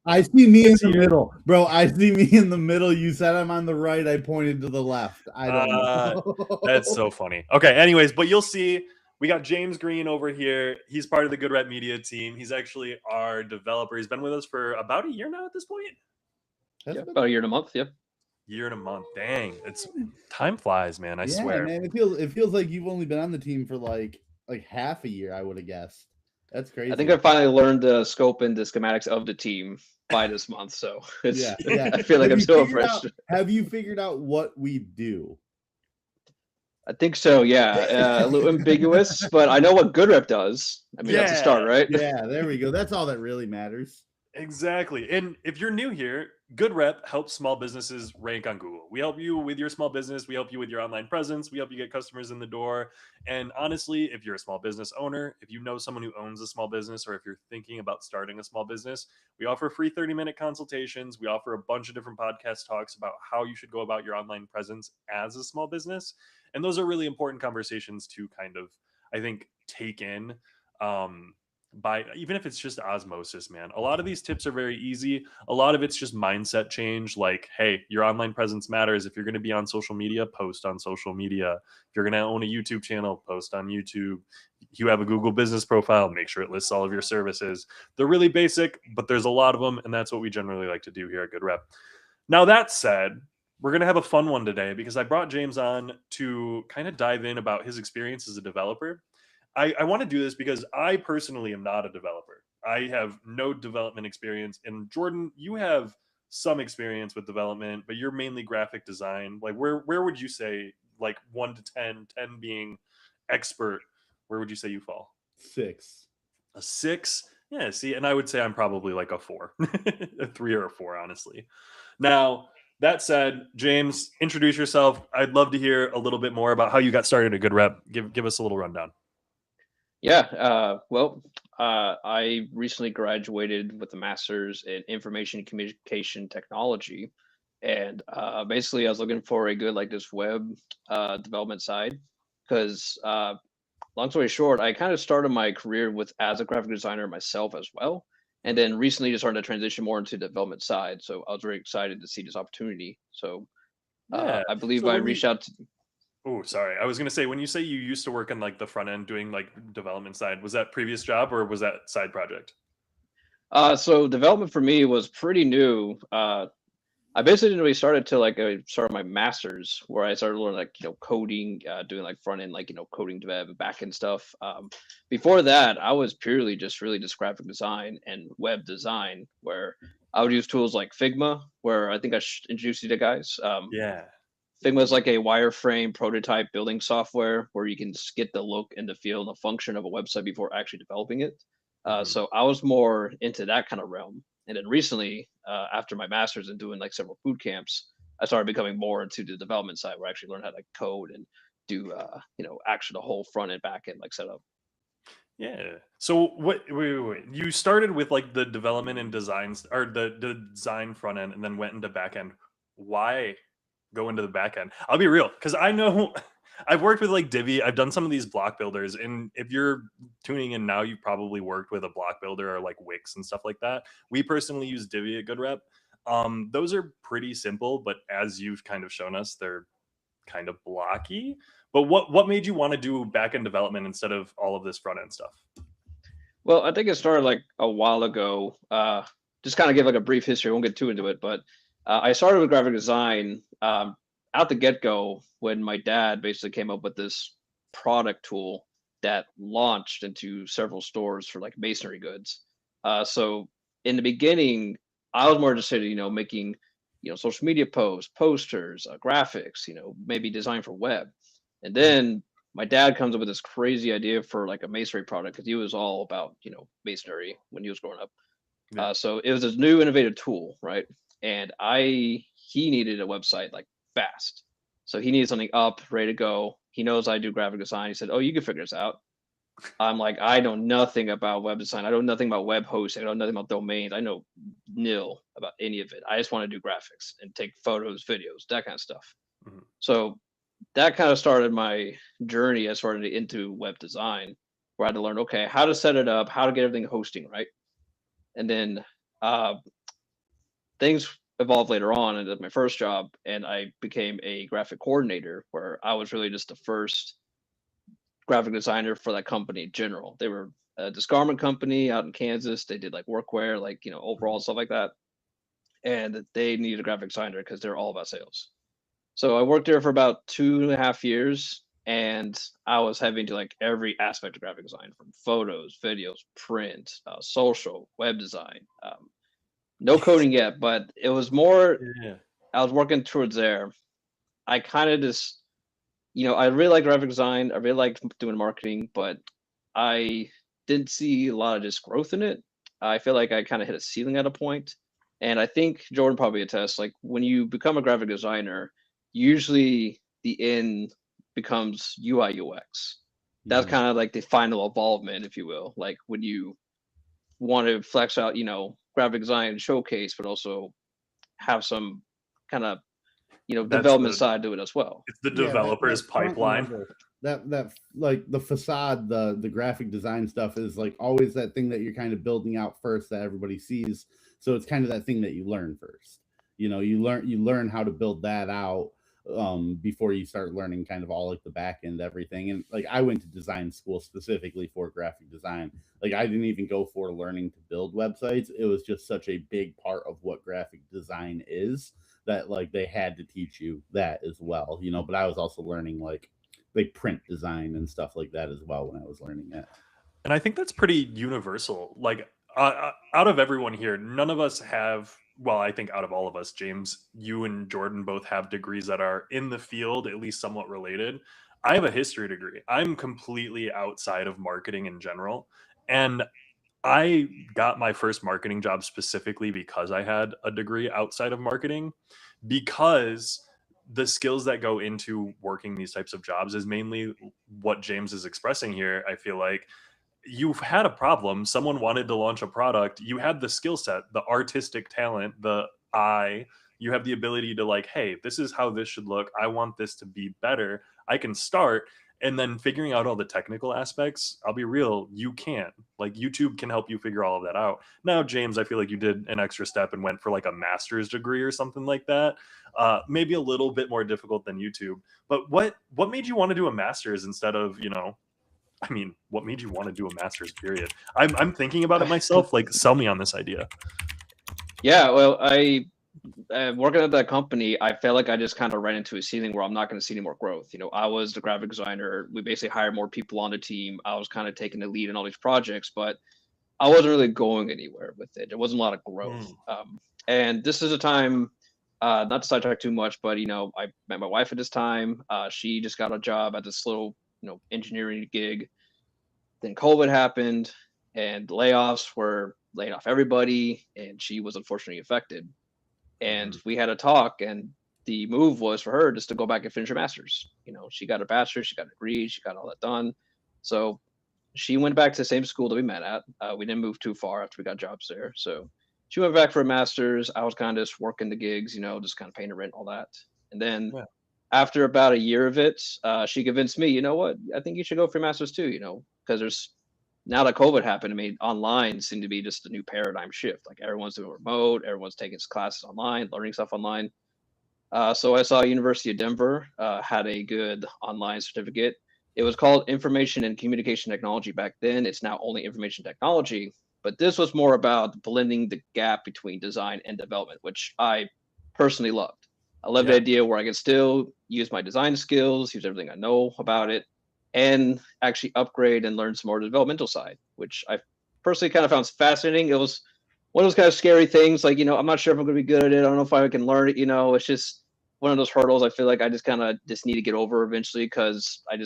I see me in Let's the hear. middle, bro. I see me in the middle. You said I'm on the right. I pointed to the left. I don't Uh, that's know. so funny. Okay, anyways, but you'll see we got James Green over here. He's part of the Good Rep Media team. He's actually our developer. He's been with us for about a year now at this point. That's Yeah, been about a year and a month. Yep. Year and a month. Dang, it's time flies, man. I yeah, swear. man. It feels like you've only been on the team for like half a year. I would have guessed. That's I think I crazy. finally learned the scope and the schematics of the team by this month, so it's. Yeah, yeah. I feel like Have I'm you still figured fresh. out? Have you figured out what we do? I think so. Yeah, a little ambiguous, but I know what Good Rep does. I mean, that's a Yeah, start, right? Yeah, there we go. That's all that really matters. exactly. And if you're new here, Good Rep helps small businesses rank on Google. We help you with your small business. We help you with your online presence. We help you get customers in the door. And honestly, if you're a small business owner, if you know someone who owns a small business, or if you're thinking about starting a small business, we offer free 30-minute consultations. We offer a bunch of different podcast talks about how you should go about your online presence as a small business. And those are really important conversations to kind of, I think, take in. By even if it's just osmosis, man. A lot of these tips are very easy. A lot of it's just mindset change. Like, hey, your online presence matters. If you're going to be on social media, post on social media. If you're going to own a YouTube channel, post on YouTube. You have a Google business profile, make sure it lists all of your services. They're really basic, but there's a lot of them, and that's what we generally like to do here at Good Rep. Now, that said, we're going to have a fun one today because I brought James on to kind of dive in about his experience as a developer. I want to do this because I personally am not a developer. I have no development experience. And Jordan, you have some experience with development, but you're mainly graphic design. Like where would you say, like 1 to 10, 10 being expert, where would you say you fall? 6. A 6? Yeah, see, and I would say I'm probably like a 4. A 3 or a 4, honestly. Now, that said, James, introduce yourself. I'd love to hear a little bit more about how you got started at Good Rep. Give us a little rundown. Yeah. I recently graduated with a master's in information and communication technology, and basically, I was looking for a good like this web development side because long story short, I kind of started my career with as a graphic designer myself as well, and then recently just started to transition more into the development side. So I was very excited to see this opportunity. So Yeah. I believe So I when you reached out to. Oh, sorry. I was gonna say when you say you used to work on like the front end doing like development side, was that previous job or was that side project? So development for me was pretty new. I basically didn't really start it till like I started my master's, where I started learning like coding, doing like front end like coding dev, back end stuff. Before that, I was purely just really just graphic design and web design, where I would use tools like Figma, where I think I introduced you to guys. Yeah. Figma is like a wireframe prototype building software where you can get the look and the feel and the function of a website before actually developing it. Mhm. So I was more into that kind of realm. And then recently, after my master's and doing like several boot camps, I started becoming more into the development side where I actually learned how to code and do, actually the whole front and back end like setup. Yeah. So wait. You started with like the development and designs or the design front end and then went into back end. Why go into the back end? I'll be real, because I know I've worked with like Divi. I've done some of these block builders, and if you're tuning in now, you've probably worked with a block builder or like Wix and stuff like that. We personally use Divi at Good Rep. Those are pretty simple, but as you've kind of shown us, they're kind of blocky. But what made you want to do back end development instead of all of this front end stuff? Well, I think it started like a while ago. Just kind of give like a brief history. I won't get too into it, but I started with graphic design out the get go when my dad basically came up with this product tool that launched into several stores for like masonry goods. So in the beginning, I was more interested, making, social media posts, posters, graphics, maybe design for web. And Mhm. then my dad comes up with this crazy idea for like a masonry product because he was all about masonry when he was growing up. Yeah. So it was this new innovative tool, right? And he needed a website like fast, so he needed something up, ready to go. He knows I do graphic design. He said, "Oh, you can figure this out." I'm like, I know nothing about web design. I know nothing about web hosting. I know nothing about domains. I know nil about any of it. I just want to do graphics and take photos, videos, that kind of stuff. Mhm. So that kind of started my journey as far into web design, where I had to learn, okay, how to set it up, how to get everything hosting right. And then things evolved later on into my first job, and I became a graphic coordinator, where I was really just the first graphic designer for that company in general. They were this garment company out in Kansas. They did like workwear, like overall stuff like that, and they needed a graphic designer because they're all about sales. So I worked there for about 2.5 years, and I was having to like every aspect of graphic design, from photos, videos, print, social, web design. No coding yet, but it was more. Yeah. I was working towards there. I kind of just, I really like graphic design. I really liked doing marketing, but I didn't see a lot of just growth in it. I feel like I kind of hit a ceiling at a point. And I think Jordan probably attests, like when you become a graphic designer, usually the end becomes UI UX. That's Mhm. kind of like the final involvement, if you will. Like when you want to flex out, graphic design showcase, but also have some kind of, That's development the side to it as well. it's the Yeah, developer's that front pipeline. level, that like the facade, the graphic design stuff is like always that thing that you're kind of building out first that everybody sees. So it's kind of that thing that you learn first. You learn how to build that out before you start learning kind of all like the back end everything. And like I went to design school specifically for graphic design. Like I didn't even go for learning to build websites. It was just such a big part of what graphic design is that like they had to teach you that as well, but I was also learning like print design and stuff like that as well when I was learning it. And I think that's pretty universal. Like, out of everyone here, none of us have, well, I think out of all of us, James, you and Jordan both have degrees that are in the field, at least somewhat related. I have a history degree. I'm completely outside of marketing in general. And I got my first marketing job specifically because I had a degree outside of marketing, because the skills that go into working these types of jobs is mainly what James is expressing here. I feel like you've had a problem, someone wanted to launch a product, you had the skill set, the artistic talent, the eye, you have the ability to like, hey, this is how this should look, I want this to be better, I can start. And then figuring out all the technical aspects, I'll be real, you can, like, YouTube can help you figure all of that out. Now, James, I feel like you did an extra step and went for like a master's degree or something like that. Maybe a little bit more difficult than YouTube. But what made you want to do a master's instead of, I mean, what made you want to do a master's, period? I'm thinking about it myself. Like, sell me on this idea. Yeah, well, I working at that company, I felt like I just kind of ran into a ceiling where I'm not going to see any more growth. I was the graphic designer. We basically hired more people on the team. I was kind of taking the lead in all these projects, but I wasn't really going anywhere with it. There wasn't a lot of growth. And this is a time, not to sidetrack too much, but I met my wife at this time. She just got a job at this little, engineering gig. Then COVID happened, and layoffs were laying off everybody, and she was unfortunately affected. And we had a talk, and the move was for her just to go back and finish her master's. She got a bachelor's, she got a degree, she got all that done. So she went back to the same school that we met at. We didn't move too far after we got jobs there. So she went back for a master's. I was kind of just working the gigs, just kind of paying the rent, all that. And then after about a year of it, she convinced me, you know what, I think you should go for your master's too, because there's, now that COVID happened, I mean, online seemed to be just a new paradigm shift. Like everyone's doing remote, everyone's taking classes online, learning stuff online. So I saw University of Denver had a good online certificate. It was called Information and Communication Technology back then. It's now only Information Technology, but this was more about blending the gap between design and development, which I personally loved. I love the idea where I can still use my design skills, use everything I know about it, and actually upgrade and learn some more developmental side, which I personally kind of found fascinating. It was one of those kind of scary things, like, I'm not sure if I'm going to be good at it. I don't know if I can learn it. It's just one of those hurdles I feel like I just kind of just need to get over eventually, because I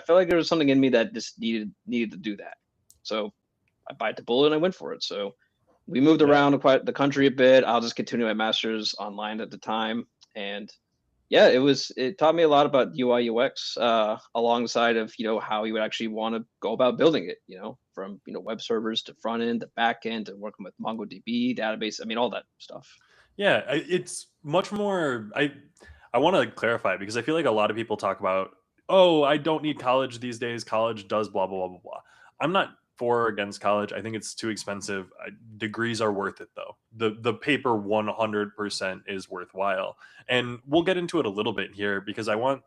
felt like there was something in me that just needed to do that. So I bite the bullet and I went for it. So we moved around quite the country a bit. I'll just continue my master's online at the time. And yeah, it taught me a lot about UI UX alongside of, how you would actually want to go about building it, from, web servers to front end to back end to working with MongoDB database. I mean, all that stuff. Yeah, it's much more. I want to clarify, because I feel like a lot of people talk about, oh, I don't need college these days. College does blah blah blah blah blah. I'm not for or against college. I think it's too expensive. Degrees are worth it though. The paper 100% is worthwhile. And we'll get into it a little bit here because I want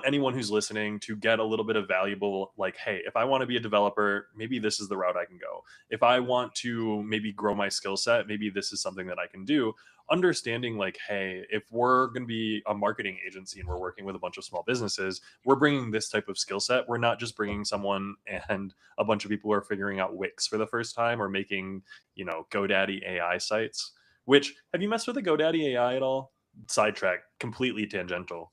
anyone who's listening to get a little bit of valuable, like, hey, if I want to be a developer, maybe this is the route I can go. If I want to maybe grow my skill set, maybe this is something that I can do. Understanding, like, hey, if we're going to be a marketing agency and we're working with a bunch of small businesses, we're bringing this type of skill set. We're not just bringing someone and a bunch of people who are figuring out Wix for the first time or making, GoDaddy AI sites. Which, have you messed with the GoDaddy AI at all? Sidetrack, completely tangential.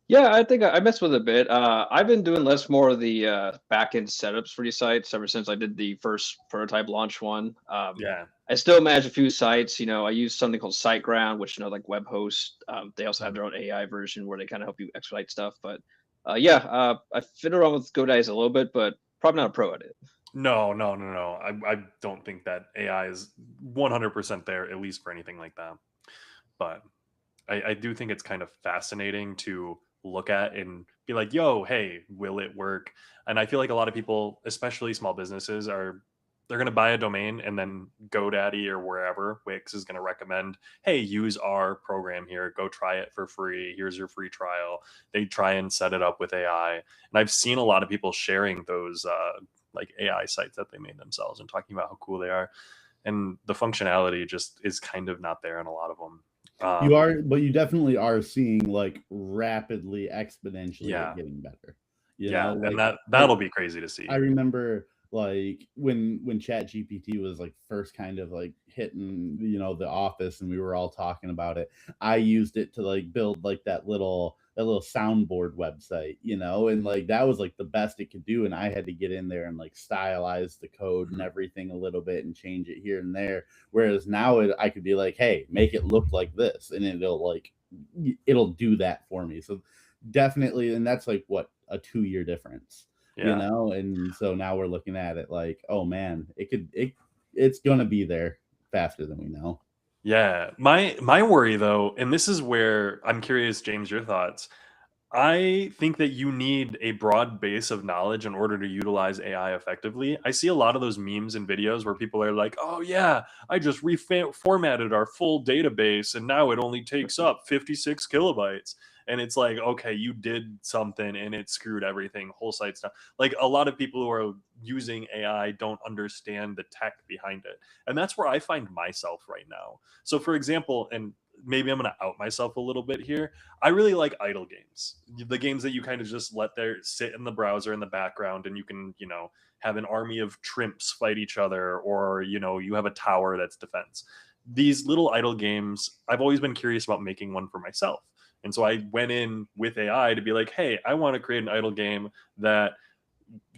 Yeah, I think I messed with it a bit. I've been doing more of the back-end setups for these sites ever since I did the first prototype launch one. Yeah. I still manage a few sites. I use something called SiteGround, which like web hosts. They also have their own AI version where they kind of help you expedite stuff. But I fit around with GoDaddy a little bit, but probably not a pro at it. No. I don't think that AI is 100% there, at least for anything like that. But I do think it's kind of fascinating to look at and be like, yo, hey, will it work? And I feel like a lot of people, especially small businesses, they're going to buy a domain and then GoDaddy or wherever Wix is going to recommend, hey, use our program here, go try it for free, here's your free trial. They try and set it up with AI, and I've seen a lot of people sharing those like AI sites that they made themselves and talking about how cool they are, and the functionality just is kind of not there in a lot of them. But you definitely are seeing like rapidly, exponentially it getting better. And that'll be crazy to see. I remember like when ChatGPT was like first kind of like hitting the office and we were all talking about it. I used it to like build like that little soundboard website, and like that was like the best it could do, and I had to get in there and like stylize the code and everything a little bit and change it here and there. Whereas now I could be like, hey, make it look like this, and it'll do that for me. So definitely, and that's like what, a 2-year difference. And so now we're looking at it like, oh man, it's gonna be there faster than we know. Yeah. My worry though, and this is where I'm curious, James, your thoughts. I think that you need a broad base of knowledge in order to utilize AI effectively. I see a lot of those memes and videos where people are like, oh, yeah, I just reformatted our full database and now it only takes up 56 kilobytes. And it's like, okay, you did something and it screwed everything, whole site's down. Like, a lot of people who are using AI don't understand the tech behind it. And that's where I find myself right now. So, for example, and maybe I'm going to out myself a little bit here, I really like idle games. The games that you kind of just let there sit in the browser in the background and you can, have an army of trimps fight each other, or, you have a tower that's defense. These little idle games, I've always been curious about making one for myself. And so I went in with AI to be like, hey, I want to create an idle game that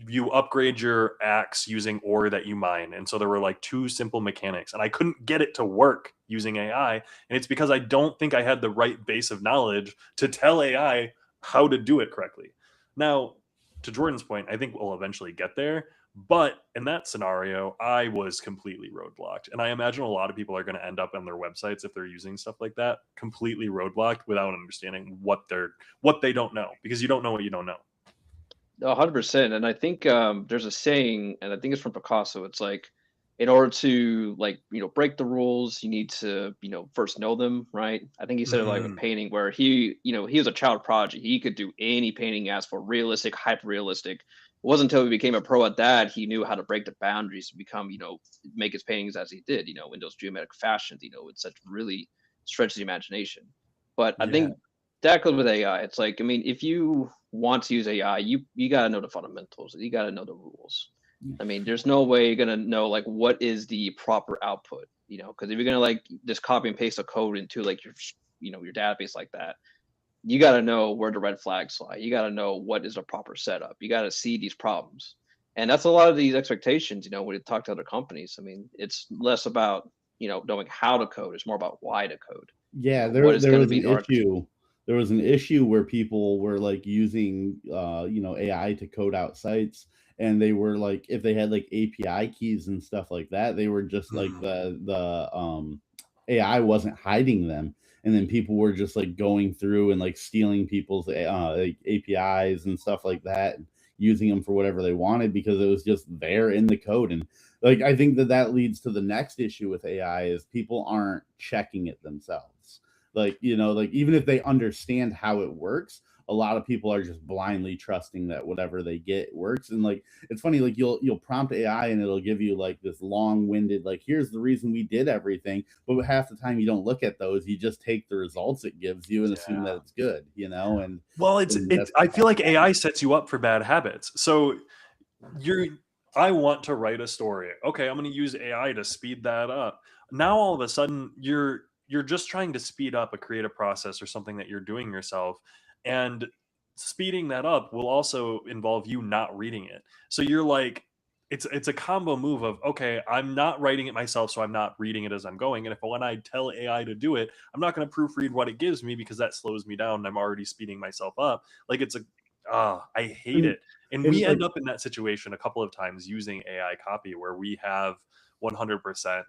you upgrade your axe using ore that you mine. And so there were like 2 simple mechanics, and I couldn't get it to work using AI. And it's because I don't think I had the right base of knowledge to tell AI how to do it correctly. Now, to Jordan's point, I think we'll eventually get there. But in that scenario, I was completely roadblocked. And I imagine a lot of people are going to end up on their websites, if they're using stuff like that, completely roadblocked without understanding what they don't know, because you don't know what you don't know. 100%. And I think there's a saying, and I think it's from Picasso. It's like, in order to break the rules, you need to first know them, right? I think he said it like a painting where he was a child prodigy. He could do any painting he asked for, realistic, hyper realistic. It wasn't until he became a pro at that he knew how to break the boundaries to become make his paintings as he did, in those geometric fashions, with such really stretch the imagination. But I think that goes with AI. It's like, I mean, if you want to use AI, you got to know the fundamentals. You got to know the rules. I mean, there's no way you're going to know like what is the proper output, because if you're going to like just copy and paste a code into like your database like that, you got to know where the red flags lie. You got to know what is a proper setup. You got to see these problems. And that's a lot of these expectations, when you talk to other companies. I mean, it's less about, knowing how to code. It's more about why to code. Yeah, there was an issue. There was an issue where people were like using, AI to code out sites, and they were like, if they had like API keys and stuff like that, they were just like the AI wasn't hiding them, and then people were just like going through and like stealing people's like APIs and stuff like that, and using them for whatever they wanted because it was just there in the code. And like, I think that leads to the next issue with AI is people aren't checking it themselves. Like, like even if they understand how it works, a lot of people are just blindly trusting that whatever they get works. And like, it's funny, like you'll prompt AI and it'll give you like this long-winded, like, here's the reason we did everything. But half the time you don't look at those, you just take the results it gives you and assume that it's good, and well, I feel like AI sets you up for bad habits. So I want to write a story. Okay, I'm going to use AI to speed that up. Now all of a sudden you're just trying to speed up a creative process or something that you're doing yourself, and speeding that up will also involve you not reading it. So you're like, it's a combo move of, okay, I'm not writing it myself, so I'm not reading it as I'm going. And if when I tell AI to do it, I'm not going to proofread what it gives me because that slows me down and I'm already speeding myself up. Like I hate it. And we end up in that situation a couple of times using AI copy where we have 100%,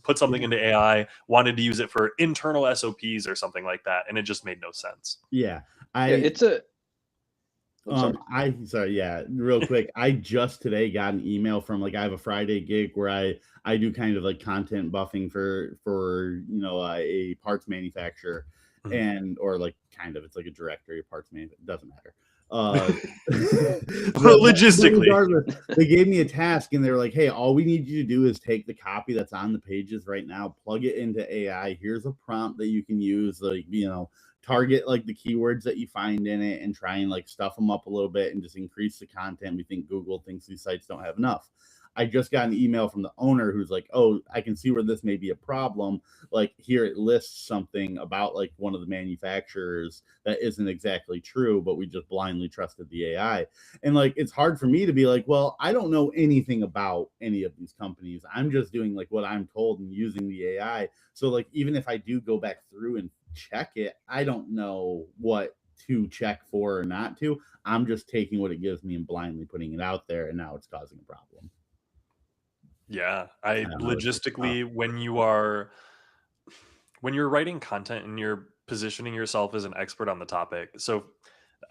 put something into AI, wanted to use it for internal SOPs or something like that, and it just made no sense. Yeah. Real quick. I just today got an email from I have a Friday gig where I do kind of like content buffing for a parts manufacturer, or like kind of, it's like a directory of parts manufacturer, doesn't matter. Logistically, regardless, they gave me a task and they were like, hey, all we need you to do is take the copy that's on the pages right now, plug it into AI. Here's a prompt that you can use, target like the keywords that you find in it and try and like stuff them up a little bit and just increase the content. We think Google thinks these sites don't have enough. I just got an email from the owner who's like, oh, I can see where this may be a problem. Like here it lists something about like one of the manufacturers that isn't exactly true, but we just blindly trusted the AI. And like, it's hard for me to be like, well, I don't know anything about any of these companies. I'm just doing like what I'm told and using the AI. So like, even if I do go back through and check it, I don't know what to check for or not to. I'm just taking what it gives me and blindly putting it out there, and now it's causing a problem. Yeah, logistically, when you're writing content and you're positioning yourself as an expert on the topic. So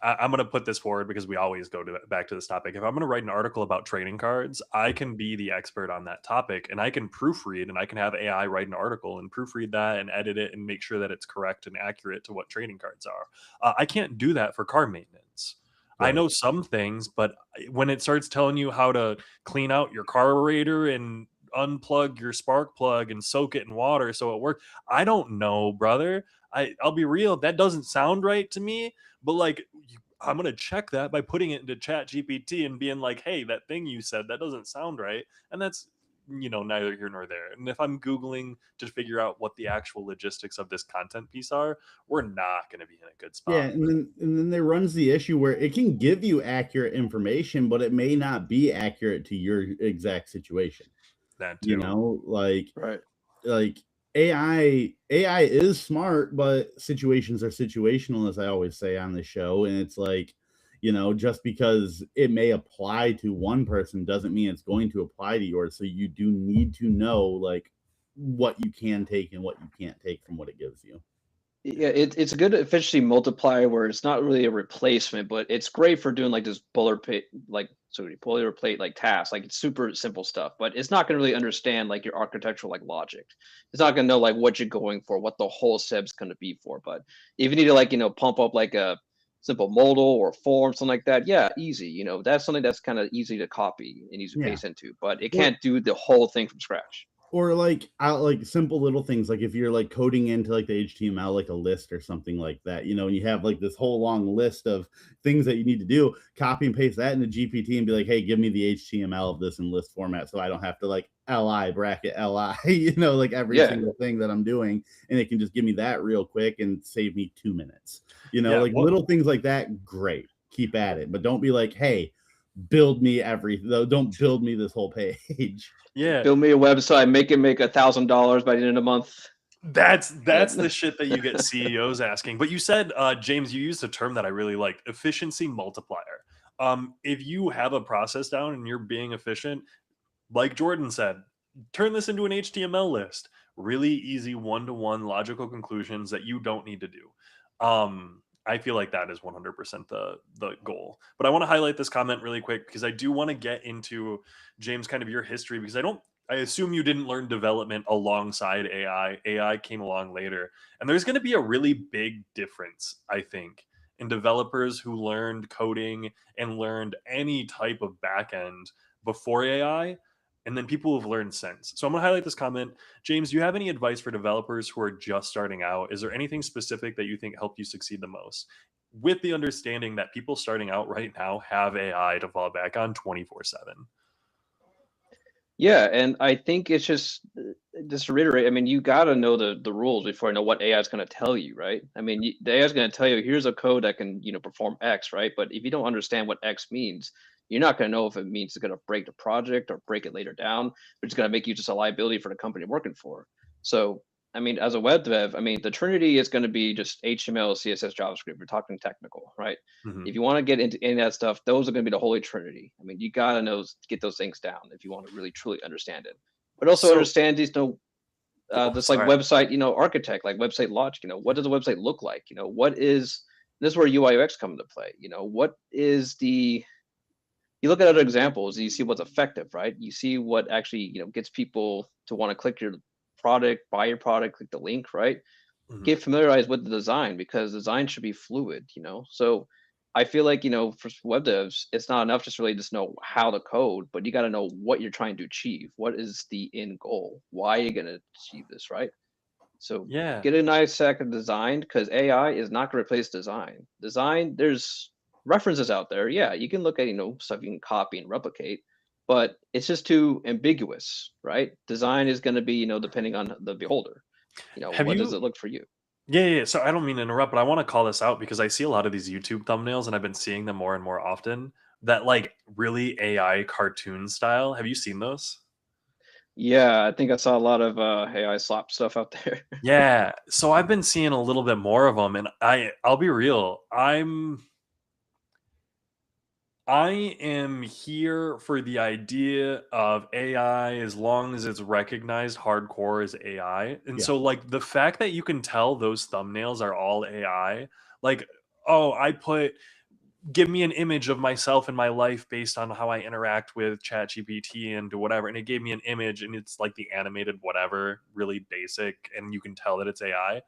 I'm going to put this forward because we always go back to this topic. If I'm going to write an article about trading cards, I can be the expert on that topic and I can proofread and I can have AI write an article and proofread that and edit it and make sure that it's correct and accurate to what trading cards are. I can't do that for car maintenance. Right. I know some things, but when it starts telling you how to clean out your carburetor and unplug your spark plug and soak it in water so it works, I don't know, brother. I'll be real, that doesn't sound right to me. But like, I'm gonna check that by putting it into Chat GPT and being like, hey, that thing you said, that doesn't sound right. And that's neither here nor there. And if I'm Googling to figure out what the actual logistics of this content piece are, we're not going to be in a good spot. Yeah, and then there runs the issue where it can give you accurate information, but it may not be accurate to your exact situation. That too. Right. Like AI is smart, but situations are situational, as I always say on the show. And it's like, just because it may apply to one person doesn't mean it's going to apply to yours. So you do need to know like what you can take and what you can't take from what it gives you. Yeah, it's a good efficiency multiplier where it's not really a replacement, but it's great for doing like this boilerplate, like tasks. Like it's super simple stuff, but it's not going to really understand like your architectural like logic. It's not going to know like what you're going for, what the whole seb's going to be for. But if you need to like pump up like a simple modal or form, something like that, yeah, easy. That's something that's kind of easy to copy and easy to paste into, but it can't do the whole thing from scratch. Or like simple little things, like if you're like coding into like the HTML, like a list or something like that, and you have like this whole long list of things that you need to do, copy and paste that into GPT and be like, hey, give me the HTML of this in list format so I don't have to like LI bracket LI, like every single thing that I'm doing, and it can just give me that real quick and save me 2 minutes. Little things like that, great, keep at it, but don't be like, hey, build me don't build me this whole page. Yeah, build me a website, make $1,000 by the end of the month. That's the shit that you get CEOs asking. But you said, James, you used a term that I really liked: efficiency multiplier. If you have a process down and you're being efficient, like Jordan said, turn this into an HTML list. Really easy one-to-one logical conclusions that you don't need to do. I feel like that is 100% the goal. But I want to highlight this comment really quick because I do want to get into, James, kind of your history, because I assume you didn't learn development alongside AI. AI came along later. And there's going to be a really big difference, I think, in developers who learned coding and learned any type of backend before AI, and then people who've learned since. So I'm going to highlight this comment. James, do you have any advice for developers who are just starting out? Is there anything specific that you think helped you succeed the most? With the understanding that people starting out right now have AI to fall back on 24/7. Yeah, and I think it's just to reiterate. I mean, you got to know the rules before you know what AI is going to tell you, right? I mean, the AI is going to tell you here's a code that can perform X, right? But if you don't understand what X means, you're not going to know if it means it's going to break the project or break it later down, but it's going to make you just a liability for the company you're working for. So I mean, as a web dev, I mean, the Trinity is going to be just HTML, CSS, JavaScript. We're talking technical, right? Mhm. If you want to get into any of that stuff, those are going to be the holy Trinity. I mean, you got to know, get those things down if you want to really truly understand it. But also So, understand these, this like sorry. website, architect, like website logic. What does a website look like? What is this is where UI UX come into play? What is the you look at other examples, you see what's effective, right? You see what actually, gets people to want to click your product, buy your product, click the link, right? Mhm. Get familiarized with the design because design should be fluid, So I feel like, for web devs, it's not enough just really just know how to code, but you got to know what you're trying to achieve. What is the end goal? Why are you going to achieve this, right? So Yeah. get a nice stack of design because AI is not going to replace design. Design, there's references out there. Yeah, you can look at, stuff you can copy and replicate, but it's just too ambiguous, right? Design is going to be, depending on the beholder. Have What does you it look for you? Yeah. So I don't mean to interrupt, but I want to call this out because I see a lot of these YouTube thumbnails and I've been seeing them more and more often, that like really AI cartoon style. Have you seen those? Yeah, I think I saw a lot of AI slop stuff out there. Yeah. So I've been seeing a little bit more of them, and I'll be real. I am here for the idea of AI as long as it's recognized hardcore as AI. And Yeah. so like the fact that you can tell those thumbnails are all AI, like, oh, give me an image of myself in my life based on how I interact with ChatGPT and whatever. And it gave me an image and it's like the animated whatever, really basic, and you can tell that it's AI.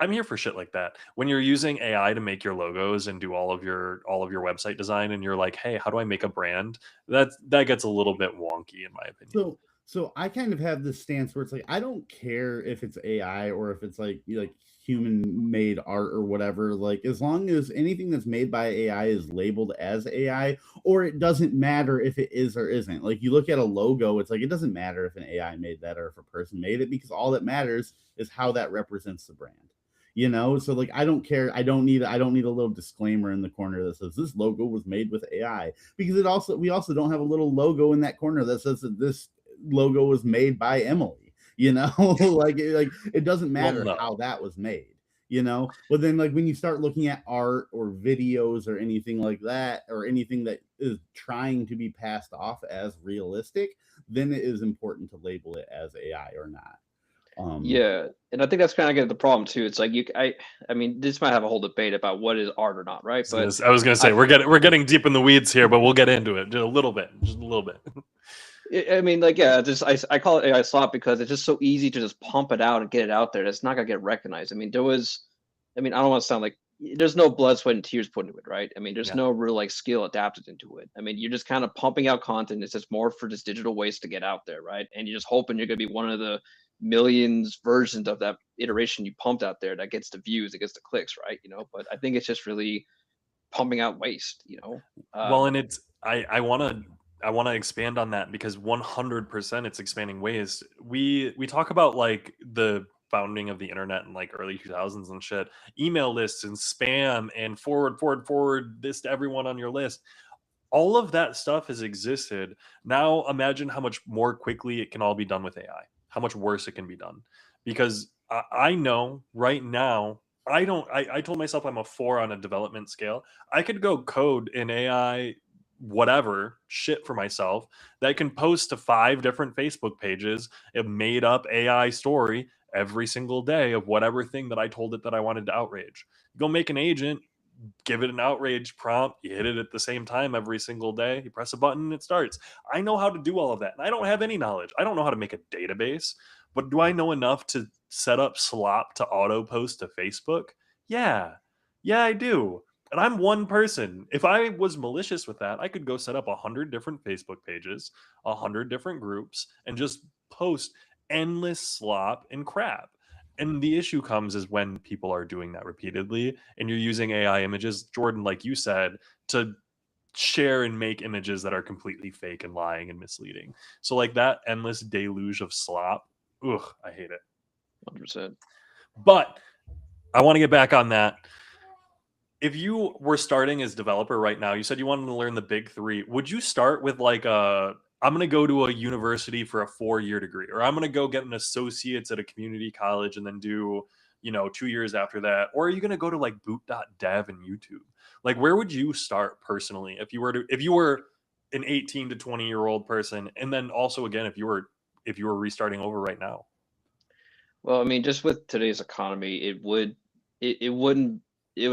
I'm here for shit like that. When you're using AI to make your logos and do all of your website design and you're like, "Hey, how do I make a brand?" That gets a little bit wonky in my opinion. So I kind of have this stance where it's like I don't care if it's AI or if it's like human made art or whatever. Like as long as anything that's made by AI is labeled as AI, or it doesn't matter if it is or isn't. Like you look at a logo, it's like it doesn't matter if an AI made that or if a person made it because all that matters is how that represents the brand. So like I don't care. I don't need a little disclaimer in the corner that says this logo was made with AI because we also don't have a little logo in that corner that says that this logo was made by Emily. Like it doesn't Well, matter no. how that was made. But then like when you start looking at art or videos or anything like that or anything that is trying to be passed off as realistic, then it is important to label it as AI or not. Yeah, and I think that's kind of get the problem too. It's like I mean, this might have a whole debate about what is art or not, right? But I was gonna say I, we're getting deep in the weeds here, but we'll get into it just a little bit, just a little bit. I mean, like, yeah, just I call it AI slop because it's just so easy to just pump it out and get it out there. It's not gonna get recognized. I mean, I mean, I don't want to sound like there's no blood, sweat, and tears put into it, right? I mean, there's Yeah. no real like skill adapted into it. I mean, you're just kind of pumping out content. It's just more for just digital waste to get out there, right? And you're just hoping you're gonna be one of the millions versions of that iteration you pumped out there that gets the views, it gets the clicks, right? But I think it's just really pumping out waste. Well, Um, and it's I want to expand on that because 100% it's expanding ways. We talk about like the founding of the internet in like early 2000s and shit, email lists and spam and forward this to everyone on your list. All of that stuff has existed. Now imagine how much more quickly it can all be done with AI. How much worse it can be done. Because I know right now I don't I told myself I'm a 4 on a development scale. I could go code in AI whatever shit for myself that can post to 5 different Facebook pages, a made up AI story, every single day of whatever thing that I told it that I wanted to outrage. Go make an agent, give it an outrage prompt, you hit it at the same time every single day, you press a button, it starts. I know how to do all of that. And I don't have any knowledge. I don't know how to make a database, but do I know enough to set up slop to auto post to Facebook? Yeah. Yeah, I do. And I'm one person. If I was malicious with that, I could go set up 100 different Facebook pages, 100 different groups, and just post endless slop and crap. And the issue comes is when people are doing that repeatedly and you're using AI images, Jordan, like you said, to share and make images that are completely fake and lying and misleading. So like that endless deluge of slop, ugh, I hate it. 100%. But I want to get back on that. If you were starting as developer right now, you said you wanted to learn the big three. Would you start with like I'm going to go to a university for a 4-year degree, or I'm going to go get an associate's at a community college and then do, 2 years after that? Or are you going to go to like boot.dev and YouTube? Like, where would you start personally if you were an 18 to 20-year-old person? And then also, again, if you were restarting over right now? Well, I mean, just with today's economy, it would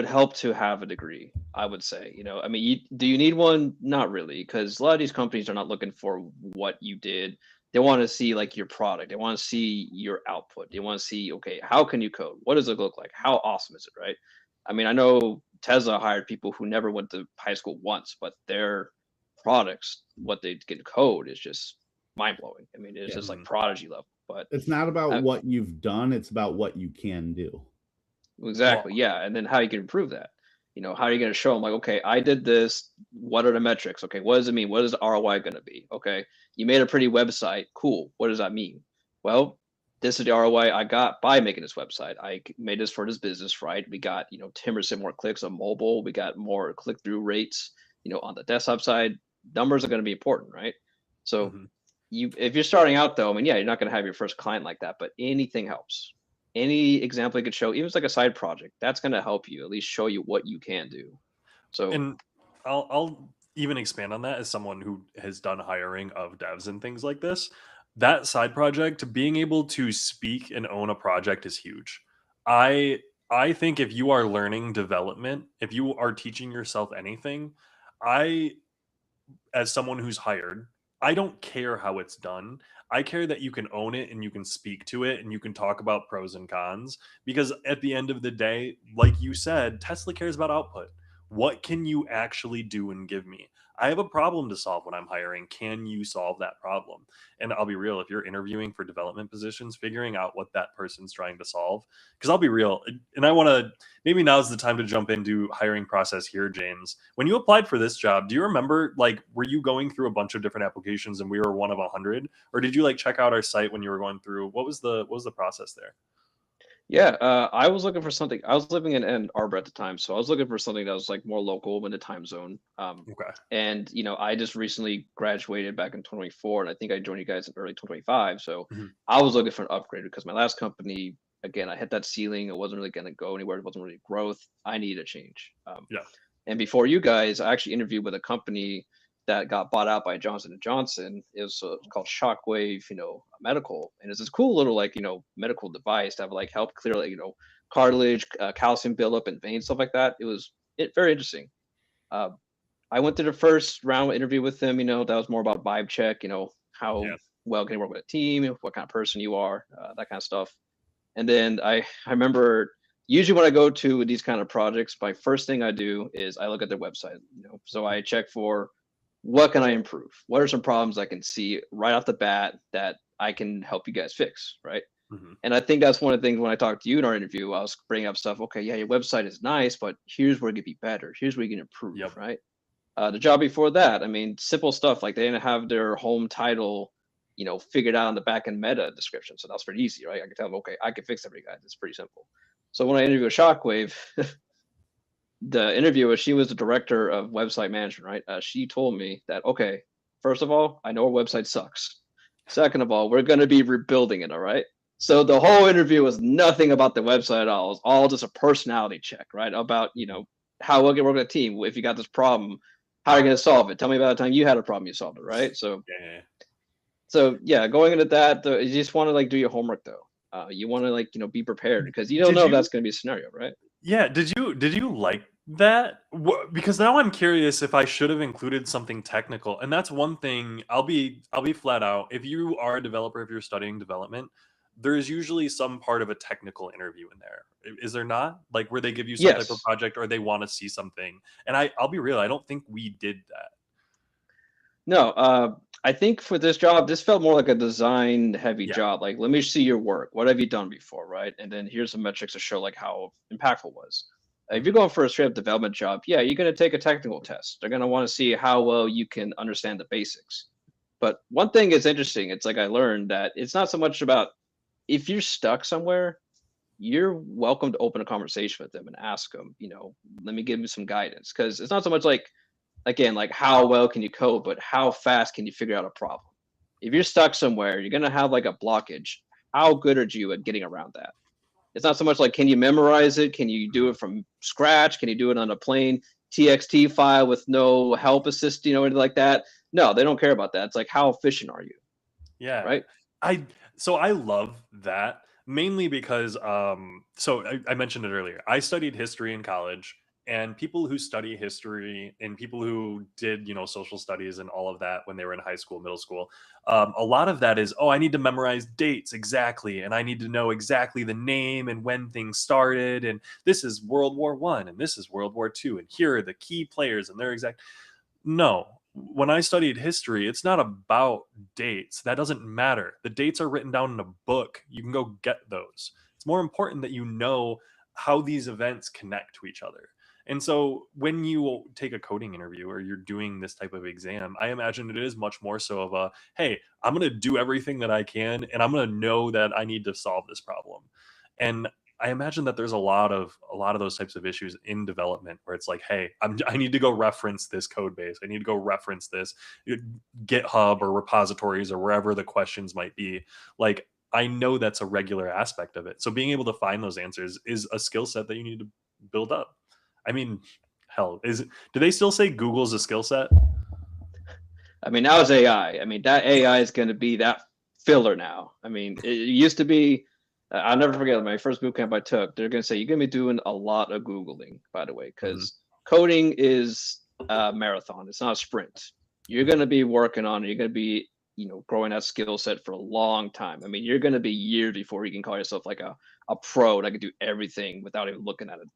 help to have a degree, I would say. I mean, do you need one? Not really, because a lot of these companies are not looking for what you did. They want to see like your product. They want to see your output. They want to see, okay, how can you code? What does it look like? How awesome is it, right? I mean, I know Tesla hired people who never went to high school once, but their products, what they can code is just mind blowing. I mean, it's just like prodigy level. But it's not about what you've done, it's about what you can do. Exactly. Yeah. And then how you can improve that. How are you going to show them like, okay, I did this. What are the metrics? Okay. What does it mean? What is the ROI going to be? Okay. You made a pretty website. Cool. What does that mean? Well, this is the ROI I got by making this website. I made this for this business, right? We got, 10% more clicks on mobile. We got more click-through rates, on the desktop side. Numbers are going to be important, right? So if you're starting out though, I mean, yeah, you're not going to have your first client like that, but anything helps. Any example you could show, even if it's like a side project, that's going to help you at least show you what you can do. So, and I'll even expand on that as someone who has done hiring of devs and things like this. That side project, being able to speak and own a project is huge. I think if you are learning development, if you are teaching yourself anything, as someone who's hired, I don't care how it's done. I care that you can own it and you can speak to it and you can talk about pros and cons, because at the end of the day, like you said, Tesla cares about output. What can you actually do and give me? I have a problem to solve when I'm hiring. Can you solve that problem? And I'll be real, if you're interviewing for development positions, figuring out what that person's trying to solve, because I'll be real, and I want to, maybe now's the time to jump into hiring process here, James. When you applied for this job, do you remember, like, were you going through a bunch of different applications and we were one of 100, or did you like check out our site when you were going through? What was the process there? Yeah, I was looking for something. I was living in Ann Arbor at the time, so I was looking for something that was like more local in the time zone. Okay. And I just recently graduated back in 2024, and I think I joined you guys in early 2025. So I was looking for an upgrade because my last company, again, I hit that ceiling. It wasn't really going to go anywhere. It wasn't really growth. I needed a change. Yeah. And before you guys, I actually interviewed with a company that got bought out by Johnson & Johnson. It was called Shockwave, Medical. And it's this cool little, like, medical device that would like help clear, like, cartilage, calcium buildup in veins, stuff like that. It was very interesting. I went to the first round interview with them, that was more about vibe check, how well can you work with a team, what kind of person you are, that kind of stuff. And then I remember usually when I go to these kind of projects, my first thing I do is I look at their website, so I check for what can I improve? What are some problems I can see right off the bat that I can help you guys fix, right? And I think that's one of the things when I talked to you in our interview, I was bringing up stuff. Okay, yeah, your website is nice, but here's where it could be better. Here's where you can improve, right? The job before that, I mean, simple stuff like they didn't have their home title, figured out in the back end meta description. So that's pretty easy, right? I can tell them, okay, I can fix that for you guys. It's pretty simple. So when I interview with Shockwave, the interviewer, she was the director of website management, right? She told me that, okay, first of all, I know our website sucks. Second of all, we're going to be rebuilding it, all right? So the whole interview was nothing about the website at all. It was all just a personality check, right? About, how well can work with a team. If you got this problem, how are you going to solve it? Tell me about the time you had a problem, you solved it, right? So, going into that, you just want to like do your homework though. You want to like be prepared because you don't know if that's going to be a scenario, right? Yeah. Did you like that? Because now I'm curious if I should have included something technical. And that's one thing. I'll be flat out. If you are a developer, if you're studying development, there's usually some part of a technical interview in there. Is there not? Like where they give you some type of Yes. project or they want to see something. And I'll be real. I don't think we did that. No, I think for this job, this felt more like a design heavy Yeah. job. Like, let me see your work. What have you done before, right? And then here's some metrics to show like how impactful it was. If you're Mhm. going for a straight up development job, yeah, you're going to take a technical test. They're going to want to see how well you can understand the basics. But one thing is interesting. It's like I learned that it's not so much about if you're stuck somewhere, you're welcome to open a conversation with them and ask them, let me give me some guidance. Because it's not so much like, again, like how well can you code, but how fast can you figure out a problem? If you're stuck somewhere, you're gonna have like a blockage. How good are you at getting around that? It's not so much like can you memorize it? Can you do it from scratch? Can you do it on a plain TXT file with no help assist, anything like that? No, they don't care about that. It's like how efficient are you, Yeah. right? I so I love that mainly because so I mentioned it earlier. I studied history in college, and people who study history and people who did social studies and all of that when they were in high school, middle school, a lot of that is, oh, I need to memorize dates exactly, and I need to know exactly the name and when things started, and this is World War I and this is World War II, and here are the key players and their exact. No, when I studied history, it's not about dates. That doesn't matter. The dates are written down in a book. You can go get those. It's more important that you know how these events connect to each other. And so when you take a coding interview or you're doing this type of exam, I imagine it is much more so of a, hey, I'm going to do everything that I can and I'm going to know that I need to solve this problem. And I imagine that there's a lot of those types of issues in development where it's like, hey, I need to go reference this code base. I need to go reference this GitHub or repositories or wherever the questions might be. Like, I know that's a regular aspect of it. So being able to find those answers is a skill set that you need to build up. I mean, hell, do they still say Google's a skill set? I mean, now it's AI. I mean, that AI is going to be that filler now. I mean, it used to be. I'll never forget my first boot camp I took. They're going to say you're going to be doing a lot of Googling, by the way, Mhm. because coding is a marathon. It's not a sprint. You're going to be working on it. You're going to be, growing that skill set for a long time. I mean, you're going to be years before you can call yourself like a pro that can do everything without even looking at it,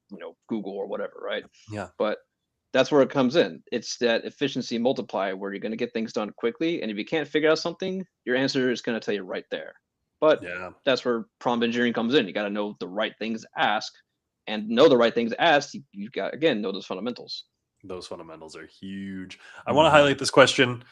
Google or whatever, right? Yeah. But that's where it comes in. It's that efficiency multiplier where you're going to get things done quickly. And if you can't figure out something, your answer is going to tell you right there. But Yeah. that's where prompt engineering comes in. You got to know the right things to ask, and know the right things to ask. You got, again, know those fundamentals. Those fundamentals are huge. I want to Mhm. highlight this question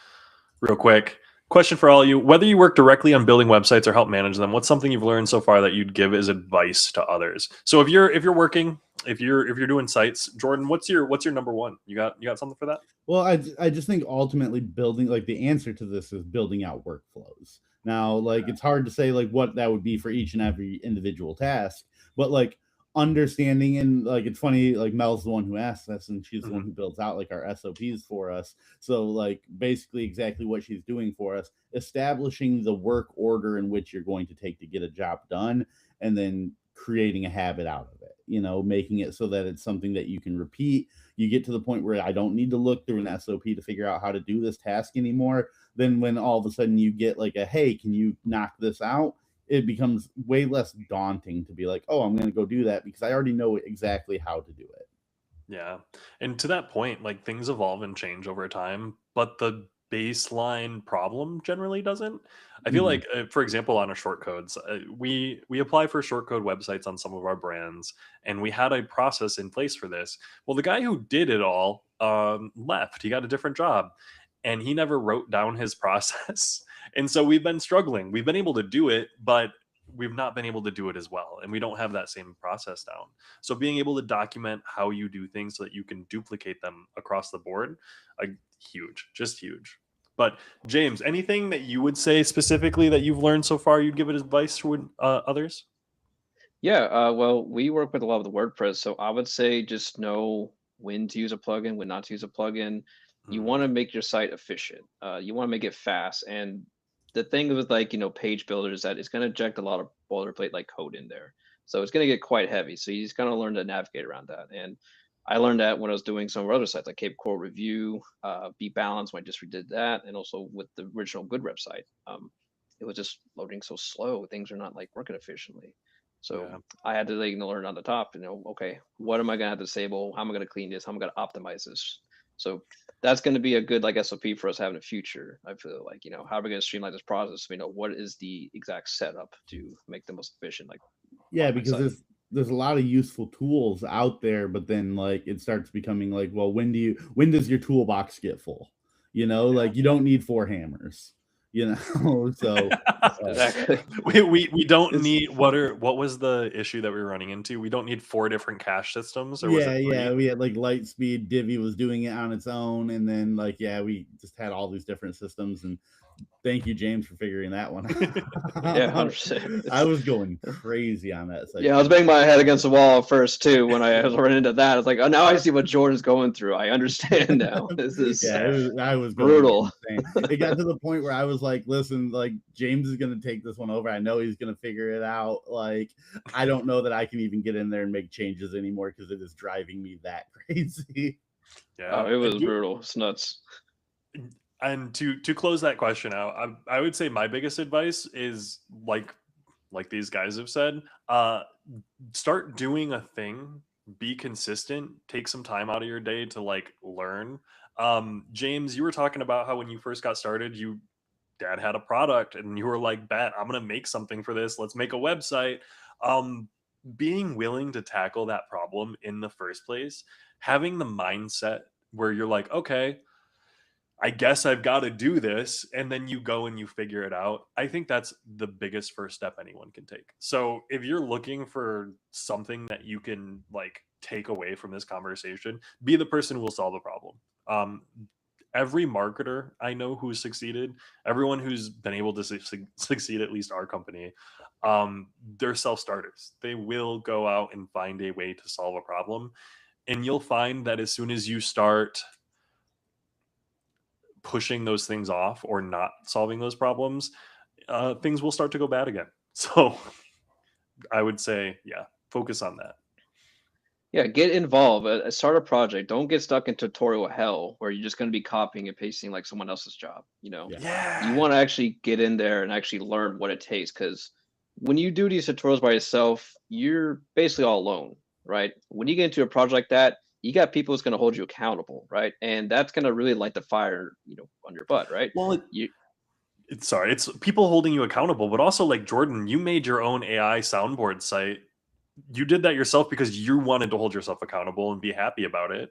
real quick. Question for all of you: whether you work directly on building websites or help manage them, what's something you've learned so far that you'd give as advice to others? So if you're working, if you're doing sites, Jordan, what's your number one? You got something for that? Well, I just think ultimately building, like, the answer to this is building out workflows. Now, like, it's hard to say like what that would be for each and every individual task, but like understanding, and like it's funny, like Mel's the one who asked us and she's the one Mhm. who builds out like our SOPs for us. So like basically exactly what she's doing for us, establishing the work order in which you're going to take to get a job done, and then creating a habit out of it, making it so that it's something that you can repeat. You get to the point where I don't need to look through an SOP to figure out how to do this task anymore. Then when all of a sudden you get like a, hey, can you knock this out? It becomes way less daunting to be like, oh, I'm going to go do that because I already know exactly how to do it. Yeah. And to that point, like things evolve and change over time, but the baseline problem generally doesn't. I feel Mhm. like, for example, on a short codes, we apply for short code websites on some of our brands, and we had a process in place for this. Well, the guy who did it all left. He got a different job, and he never wrote down his process. And so we've been struggling. We've been able to do it, but we've not been able to do it as well, and we don't have that same process down. So being able to document how you do things so that you can duplicate them across the board, like huge, just huge. But James, anything that you would say specifically that you've learned so far, you'd give it advice to others? Yeah, well, we work with a lot of the WordPress, so I would say just know when to use a plugin, when not to use a plugin. You Mhm. want to make your site efficient. You want to make it fast. And the thing with like, page builders is that it's going to inject a lot of boilerplate like code in there. So it's going to get quite heavy. So you just kind of learn to navigate around that. And I learned that when I was doing some of our other sites like Cape Coral Review, Be Balanced when I just redid that, and also with the original Good Rep site. It was just loading so slow. Things are not like working efficiently. So I had to like learn on the top, okay, what am I gonna have to disable? How am I gonna clean this? How am I gonna optimize this? So that's gonna be a good like SOP for us having a future. I feel like, how are we gonna streamline this process? We know what is the exact setup to make the most efficient, like because there's a lot of useful tools out there, but then like it starts becoming like, well, when does your toolbox get full? Like you don't need 4 hammers. So exactly. we don't need what was the issue that we were running into? We don't need 4 different cache systems, or was it 3? We had like Lightspeed, Divi was doing it on its own, and then like we just had all these different systems. And thank you, James, for figuring that one out. Yeah, 100%. I was going crazy on that site. Yeah, I was banging my head against the wall at first too when I was running into that. I was like, oh, now I see what Jordan's going through. I understand now. This is I was brutal. It got to the point where I was like, listen, like James is gonna take this one over. I know he's gonna figure it out. Like, I don't know that I can even get in there and make changes anymore because it is driving me that crazy. Yeah, it was brutal. It's nuts. And to close that question out, I would say my biggest advice is like these guys have said, start doing a thing, be consistent, take some time out of your day to like learn. James, you were talking about how when you first got started, dad had a product and you were like, bet I'm gonna make something for this, let's make a website. Being willing to tackle that problem in the first place, having the mindset where you're like, okay, I guess I've got to do this, and then you go and you figure it out. I think that's the biggest first step anyone can take. So if you're looking for something that you can like take away from this conversation, be the person who will solve the problem. Every marketer I know who's succeeded, everyone who's been able to succeed, at least our company, they're self-starters. They will go out and find a way to solve a problem. And you'll find that as soon as you start pushing those things off or not solving those problems, things will start to go bad again. So I would say, focus on that. Yeah, get involved. Start a project. Don't get stuck in tutorial hell where you're just going to be copying and pasting like someone else's job. You want to actually get in there and actually learn what it takes, because when you do these tutorials by yourself, you're basically all alone, right? When you get into a project like that, you got people who's going to hold you accountable, right? And that's going to really light the fire, on your butt, right? Well, it's people holding you accountable, but also like Jordan, you made your own AI soundboard site. You did that yourself because you wanted to hold yourself accountable and be happy about it.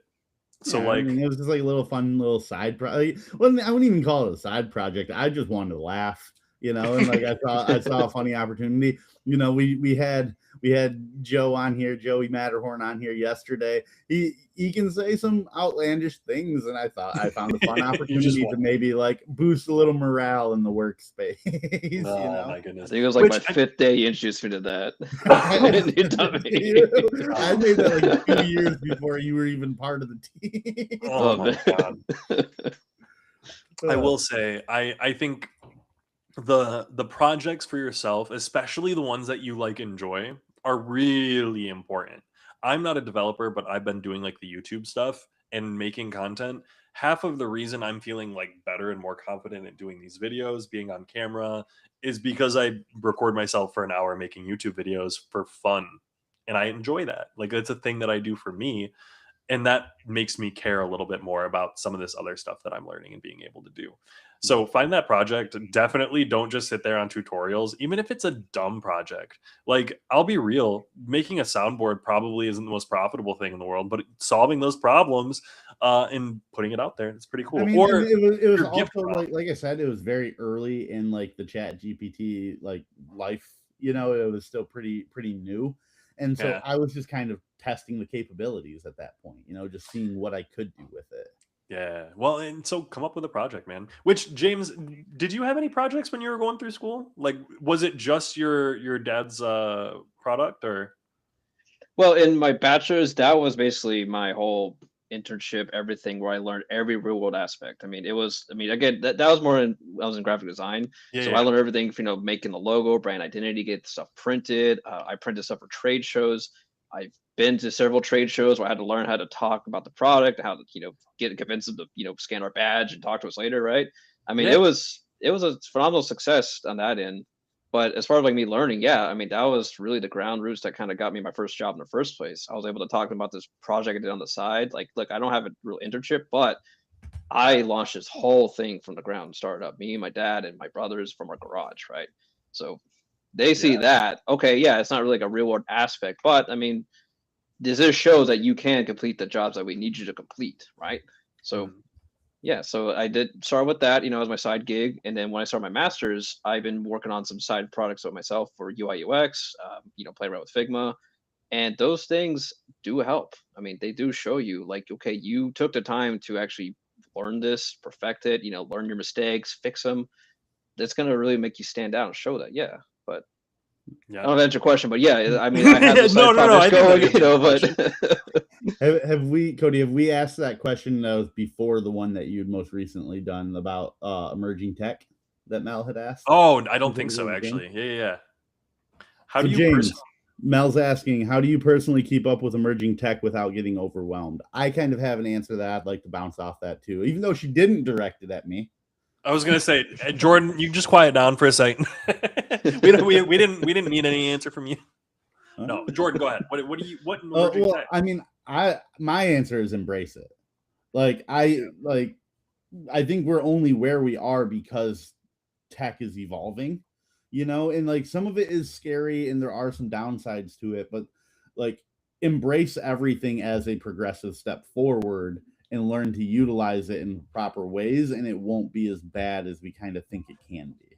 So it was just like a little fun little side project. Well, I wouldn't even call it a side project. I just wanted to laugh, and like I saw a funny opportunity. We had Joe on here, Joey Matterhorn on here yesterday. He can say some outlandish things, and I found a fun opportunity to maybe like boost a little morale in the workspace. My goodness! I think it was like my 5th day you introduced me to that. I made that like 2 years before you were even part of the team. Oh my god! I will say, I think the projects for yourself, especially the ones that you like enjoy, are really important. I'm not a developer, but I've been doing like the YouTube stuff and making content. Half of the reason I'm feeling like better and more confident in doing these videos, being on camera, is because I record myself for an hour making YouTube videos for fun. And I enjoy that. Like, it's a thing that I do for me. And that makes me care a little bit more about some of this other stuff that I'm learning and being able to do. So find that project. Definitely don't just sit there on tutorials, even if it's a dumb project. Like, I'll be real, making a soundboard probably isn't the most profitable thing in the world, but solving those problems and putting it out there, it's pretty cool. I mean, or it was also like I said, it was very early in like the Chat GPT like life. It was still pretty new. And so I was just kind of testing the capabilities at that point, just seeing what I could do with it. Yeah. Well, and so come up with a project, man. Which, James, did you have any projects when you were going through school? Like, was it just your dad's product, or? Well, in my bachelor's, that was basically my whole internship, everything, where I learned every real world aspect. I mean, again, that was more in, I was in graphic design. So I learned everything, making the logo, brand identity, get stuff printed. I printed stuff for trade shows. I've been to several trade shows where I had to learn how to talk about the product, how to, convince them to, scan our badge and talk to us later. Right. I mean, it was a phenomenal success on that end. But as far as like me learning, yeah, I mean, that was really the ground roots that kind of got me my first job in the first place. I was able to talk about this project I did on the side. Like, look, I don't have a real internship, but I launched this whole thing from the ground, started up, me, my dad, and my brothers from our garage, right? So they see that, okay, yeah, it's not really like a real world aspect, but I mean, this shows that you can complete the jobs that we need you to complete, right? So yeah, so I did start with that, as my side gig. And then when I started my master's, I've been working on some side products with myself for UI UX, playing around with Figma. And those things do help. I mean, they do show you like, okay, you took the time to actually learn this, perfect it, learn your mistakes, fix them. That's going to really make you stand out and show that. Yeah. But I don't know if that's your question, but yeah, I mean, I have those side projects going, but have we, Cody, have we asked that question that was before the one that you'd most recently done about emerging tech that Mel had asked? Oh, I don't think so, actually. Yeah. How do you James, Mel's asking, how do you personally keep up with emerging tech without getting overwhelmed? I kind of have an answer to that. I'd like to bounce off that too, even though she didn't direct it at me. I was gonna say, Jordan, you just quiet down for a second. we didn't need any answer from you. No, Jordan, go ahead. What emerging tech? I mean, my answer is embrace it. Like I think we're only where we are because tech is evolving, and like some of it is scary and there are some downsides to it, but like embrace everything as a progressive step forward and learn to utilize it in proper ways, and it won't be as bad as we kind of think it can be.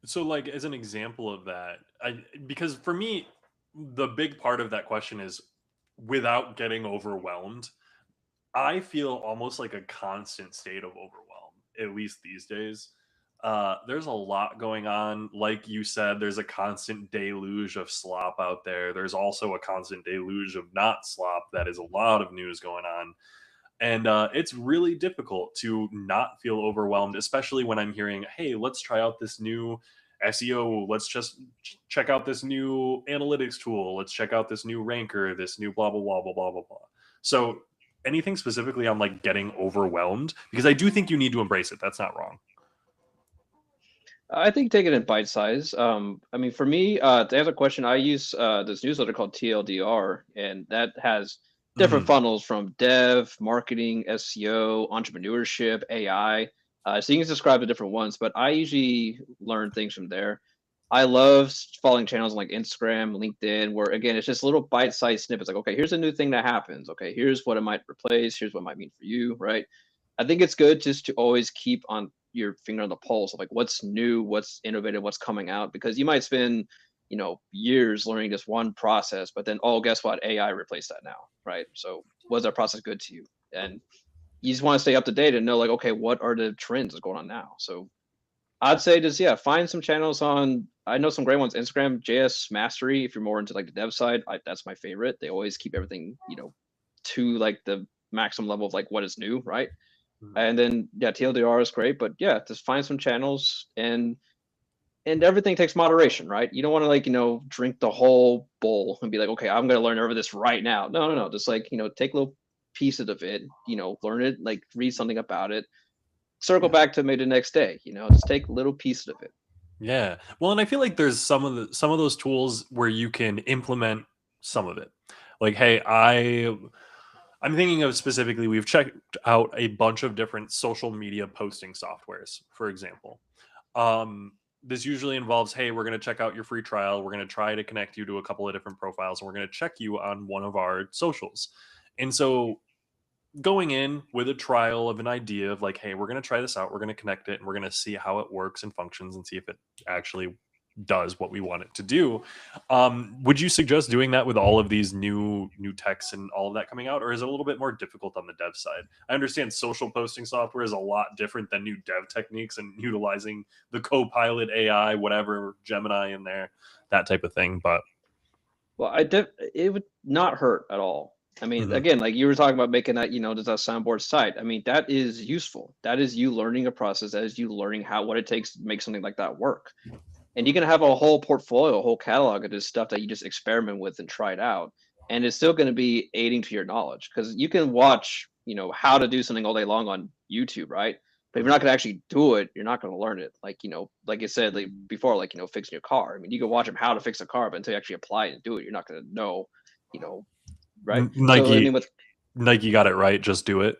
So like as an example of that, because for me, the big part of that question is without getting overwhelmed. I feel almost like a constant state of overwhelm, at least these days. There's a lot going on. Like you said, there's a constant deluge of slop out there. There's also a constant deluge of not slop. That is a lot of news going on. And it's really difficult to not feel overwhelmed, especially when I'm hearing, hey, let's try out this new SEO. Let's just check out this new analytics tool. Let's check out this new ranker, this new blah, blah, blah, blah, blah, blah, blah. So anything specifically on like getting overwhelmed? Because I do think you need to embrace it. That's not wrong. I think take it in bite size. I mean, for me, to answer the question, I use this newsletter called TLDR, and that has different funnels from dev, marketing, SEO, entrepreneurship, AI. So you can subscribe to different ones, but I usually learn things from there. I love following channels like Instagram, LinkedIn, where again, it's just little bite-sized snippets. Like, okay, here's a new thing that happens. Okay, here's what it might replace. Here's what it might mean for you, right? I think it's good just to always keep on your finger on the pulse of like what's new, what's innovative, what's coming out, because you might spend years learning this one process, but then, oh, guess what? AI replaced that now, right? So was that process good to you? And you just want to stay up to date and know like, okay, what are the trends that's going on now? So I'd say just, find some channels on, I know some great ones, Instagram, JS Mastery, if you're more into like the dev side, that's my favorite. They always keep everything, to like the maximum level of like what is new, right? And then, TLDR is great, but just find some channels and everything takes moderation, right? You don't want to drink the whole bowl and be like, okay, I'm going to learn over this right now. No. Just like, take little pieces of it, learn it, like read something about it, circle back to maybe the next day, just take little pieces of it. Yeah. Well, and I feel like there's some of those tools where you can implement some of it. Like, hey, I'm thinking of specifically, we've checked out a bunch of different social media posting softwares, for example. This usually involves, hey, we're going to check out your free trial. We're going to try to connect you to a couple of different profiles, and we're going to check you on one of our socials. And so going in with a trial of an idea of like, hey, we're going to try this out. We're going to connect it and we're going to see how it works and functions and see if it actually does what we want it to do. Would you suggest doing that with all of these new techs and all of that coming out, or is it a little bit more difficult on the dev side? I understand social posting software is a lot different than new dev techniques and utilizing the Copilot AI, whatever, Gemini in there, that type of thing. But well, it would not hurt at all I mean, again, like you were talking about making that, there's a soundboard site. I mean, that is useful. That is you learning a process. That is you learning what it takes to make something like that work. And you can have a whole portfolio, a whole catalog of this stuff that you just experiment with and try it out. And it's still going to be aiding to your knowledge, because you can watch, how to do something all day long on YouTube, right? But if you're not going to actually do it, you're not going to learn it. Like, like you said, like before, like, fixing your car. I mean, you can watch them how to fix a car, but until you actually apply it and do it, you're not going to know, right? So, I mean, Nike got it right. Just do it.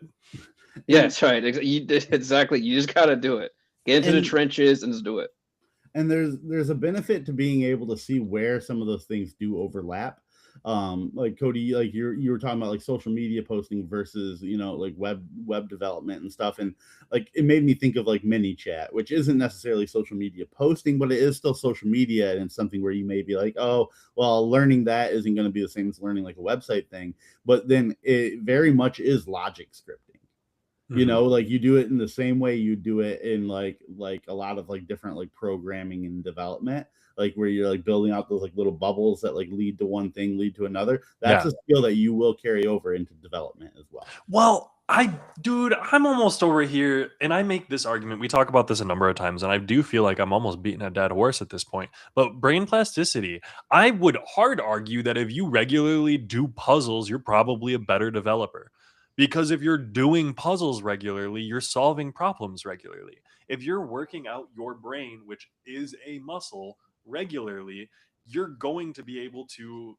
Yeah, that's right. Exactly. You just got to do it. Get into the trenches and just do it. And there's a benefit to being able to see where some of those things do overlap. Like Cody, like you were talking about like social media posting versus like web development and stuff, and like it made me think of like ManyChat, which isn't necessarily social media posting, but it is still social media, and it's something where you may be like, oh well, learning that isn't going to be the same as learning like a website thing, but then it very much is logic scripting. Like you do it in the same way you do it in like a lot of like different like programming and development, like where you're like building out those like little bubbles that like lead to one thing, lead to another. That's a skill that you will carry over into development as well. Well, I'm almost over here, and I make this argument. We talk about this a number of times, and I do feel like I'm almost beating a dead horse at this point. But brain plasticity, I would hard argue that if you regularly do puzzles, you're probably a better developer. Because if you're doing puzzles regularly, you're solving problems regularly. If you're working out your brain, which is a muscle, regularly, you're going to be able to,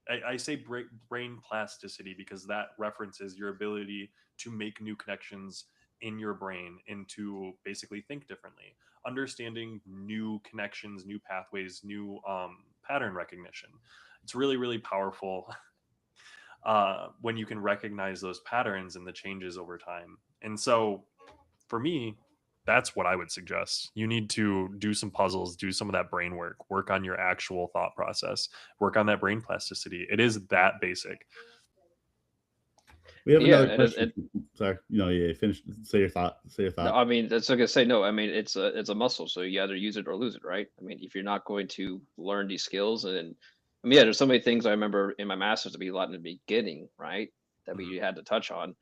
I say brain plasticity because that references your ability to make new connections in your brain and to basically think differently, understanding new connections, new pathways, new pattern recognition. It's really, really powerful when you can recognize those patterns and the changes over time. And so for me, that's what I would suggest. You need to do some puzzles, do some of that brain work on your actual thought process, work on that brain plasticity. It is that basic. We have another question. Sorry, finish. Say your thought. No, I mean, that's like I say. No, I mean, it's a muscle, so you either use it or lose it, right? I mean, if you're not going to learn these skills, and I mean, there's so many things I remember in my master's to be a lot in the beginning, right? That we had to touch on.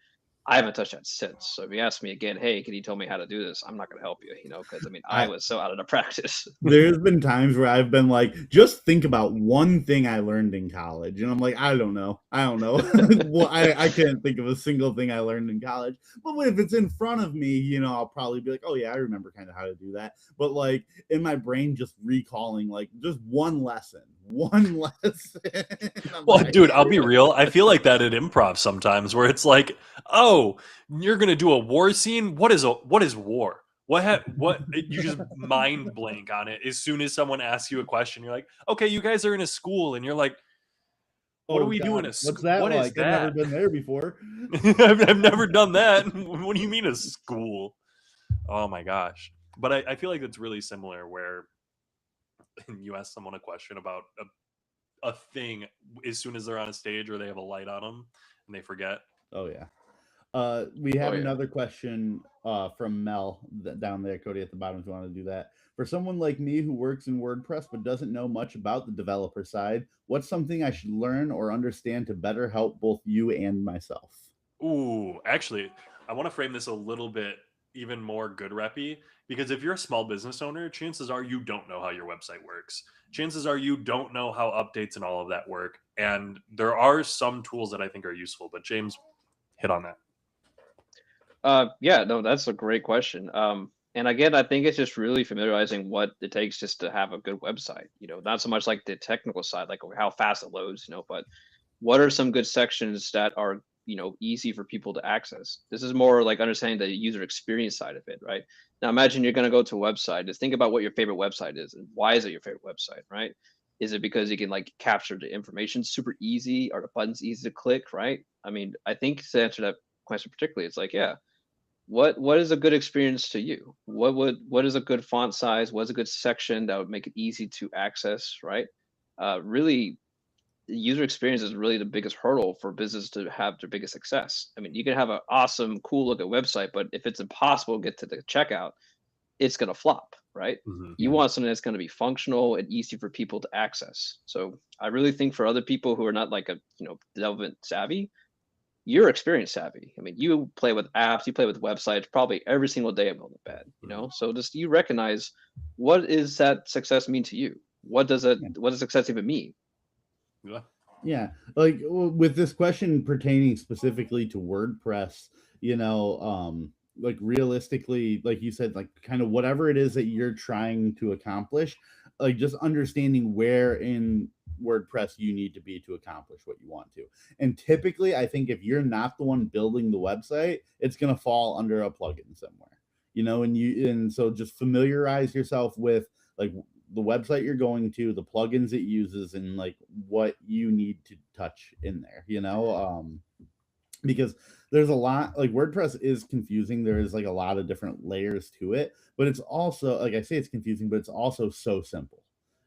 I haven't touched that since. So if you ask me again, hey, can you tell me how to do this? I'm not going to help you, because I mean, I was so out of the practice. There's been times where I've been like, just think about one thing I learned in college. And I'm like, I don't know. Well, I can't think of a single thing I learned in college. But if it's in front of me, I'll probably be like, oh yeah, I remember kind of how to do that. But like in my brain, just recalling like just one lesson. Well, like, dude, I'll be real. I feel like that at improv sometimes where it's like, oh, you're going to do a war scene. What is war? What you just mind blank on it. As soon as someone asks you a question, you're like, okay, you guys are in a school. And you're like, what are we doing? What's that like? I've never been there before. I've never done that. What do you mean a school? Oh my gosh. But I feel like it's really similar where you ask someone a question about a thing as soon as they're on a stage or they have a light on them and they forget. Oh yeah. We have another question from Mel down there, Cody, at the bottom if you want to do that. For someone like me who works in WordPress but doesn't know much about the developer side, what's something I should learn or understand to better help both you and myself? Ooh, actually, I want to frame this a little bit even more good reppy, because if you're a small business owner, chances are you don't know how your website works. Chances are you don't know how updates and all of that work. And there are some tools that I think are useful, but James, hit on that. Yeah, no, that's a great question. And again, I think it's just really familiarizing what it takes just to have a good website. Not so much like the technical side, like how fast it loads, but what are some good sections that are easy for people to access. This is more like understanding the user experience side of it, right? Now imagine you're going to go to a website. Just think about what your favorite website is and why is it your favorite website, right? Is it because you can like capture the information super easy? Are the buttons easy to click, right? I mean, I think to answer that question particularly, it's like, yeah, what is a good experience to you? What is a good font size? What's a good section that would make it easy to access, right? Really, the user experience is really the biggest hurdle for business to have their biggest success. I mean, you can have an awesome, cool looking website, but if it's impossible to get to the checkout, it's going to flop, right? Mm-hmm. You want something that's going to be functional and easy for people to access. So I really think for other people who are not like development savvy, you're experience savvy. I mean, you play with apps, you play with websites probably every single day about the bed, So just you recognize, what is that success mean to you? What does success even mean? Yeah, like with this question pertaining specifically to WordPress, like realistically, like you said, like kind of whatever it is that you're trying to accomplish, like just understanding where in WordPress you need to be to accomplish what you want to. And typically, I think if you're not the one building the website, it's going to fall under a plugin somewhere, and so just familiarize yourself with like the website you're going to, the plugins it uses, and like what you need to touch in there, because there's a lot, like WordPress is confusing. There is like a lot of different layers to it, but it's also, like I say, it's confusing, but it's also so simple.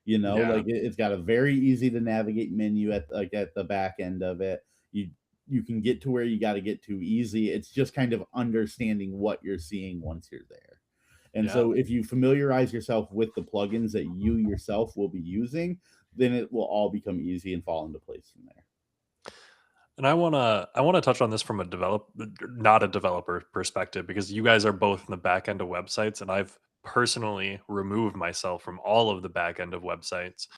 Like it's got a very easy to navigate menu at the back end of it. You can get to where you got to get to easy. It's just kind of understanding what you're seeing once you're there. And so if you familiarize yourself with the plugins that you yourself will be using, then it will all become easy and fall into place from there. And I wanna touch on this from not a developer perspective, because you guys are both in the back end of websites, and I've personally removed myself from all of the back end of websites.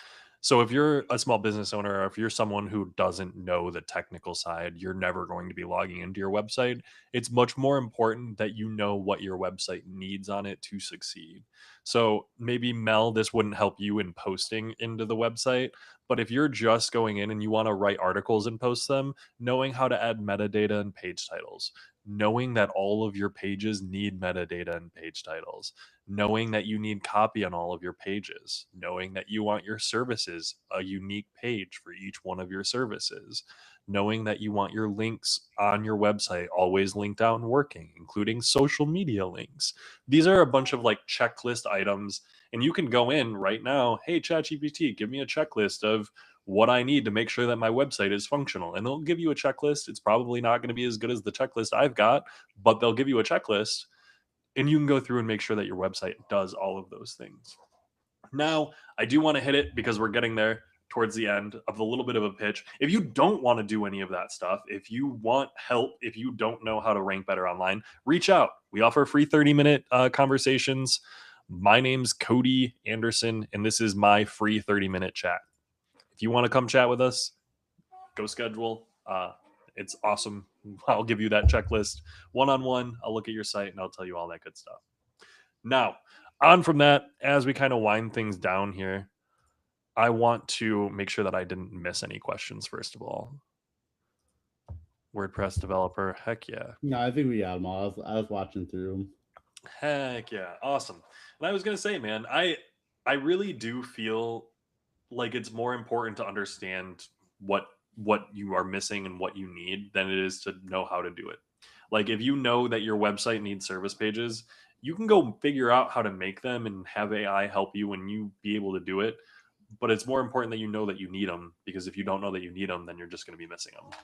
So if you're a small business owner, or if you're someone who doesn't know the technical side, you're never going to be logging into your website. It's much more important that you know what your website needs on it to succeed. So maybe Mel, this wouldn't help you in posting into the website, but if you're just going in and you want to write articles and post them, knowing how to add metadata and page titles, knowing that all of your pages need metadata and page titles, knowing that you need copy on all of your pages, knowing that you want your services a unique page for each one of your services, knowing that you want your links on your website always linked out and working, including social media links. These are a bunch of like checklist items, and you can go in right now, hey, ChatGPT, give me a checklist of what I need to make sure that my website is functional. And they'll give you a checklist. It's probably not going to be as good as the checklist I've got, but they'll give you a checklist, and you can go through and make sure that your website does all of those things. Now, I do want to hit it because we're getting there towards the end of the little bit of a pitch. If you don't want to do any of that stuff, if you want help, if you don't know how to rank better online, reach out. We offer free 30-minute conversations. My name's Cody Anderson, and this is my free 30-minute chat. If you want to come chat with us, go schedule. It's awesome. I'll give you that checklist one-on-one. I'll look at your site and I'll tell you all that good stuff. Now, on from that, as we kind of wind things down here, I want to make sure that I didn't miss any questions, first of all. WordPress developer, heck yeah. No, I think we got them all. I was watching through them. Heck yeah, awesome. And I was going to say, man, I really do feel like it's more important to understand what you are missing and what you need than it is to know how to do it. Like if you know that your website needs service pages, you can go figure out how to make them and have AI help you and you be able to do it. But it's more important that you know that you need them, because if you don't know that you need them, then you're just going to be missing them.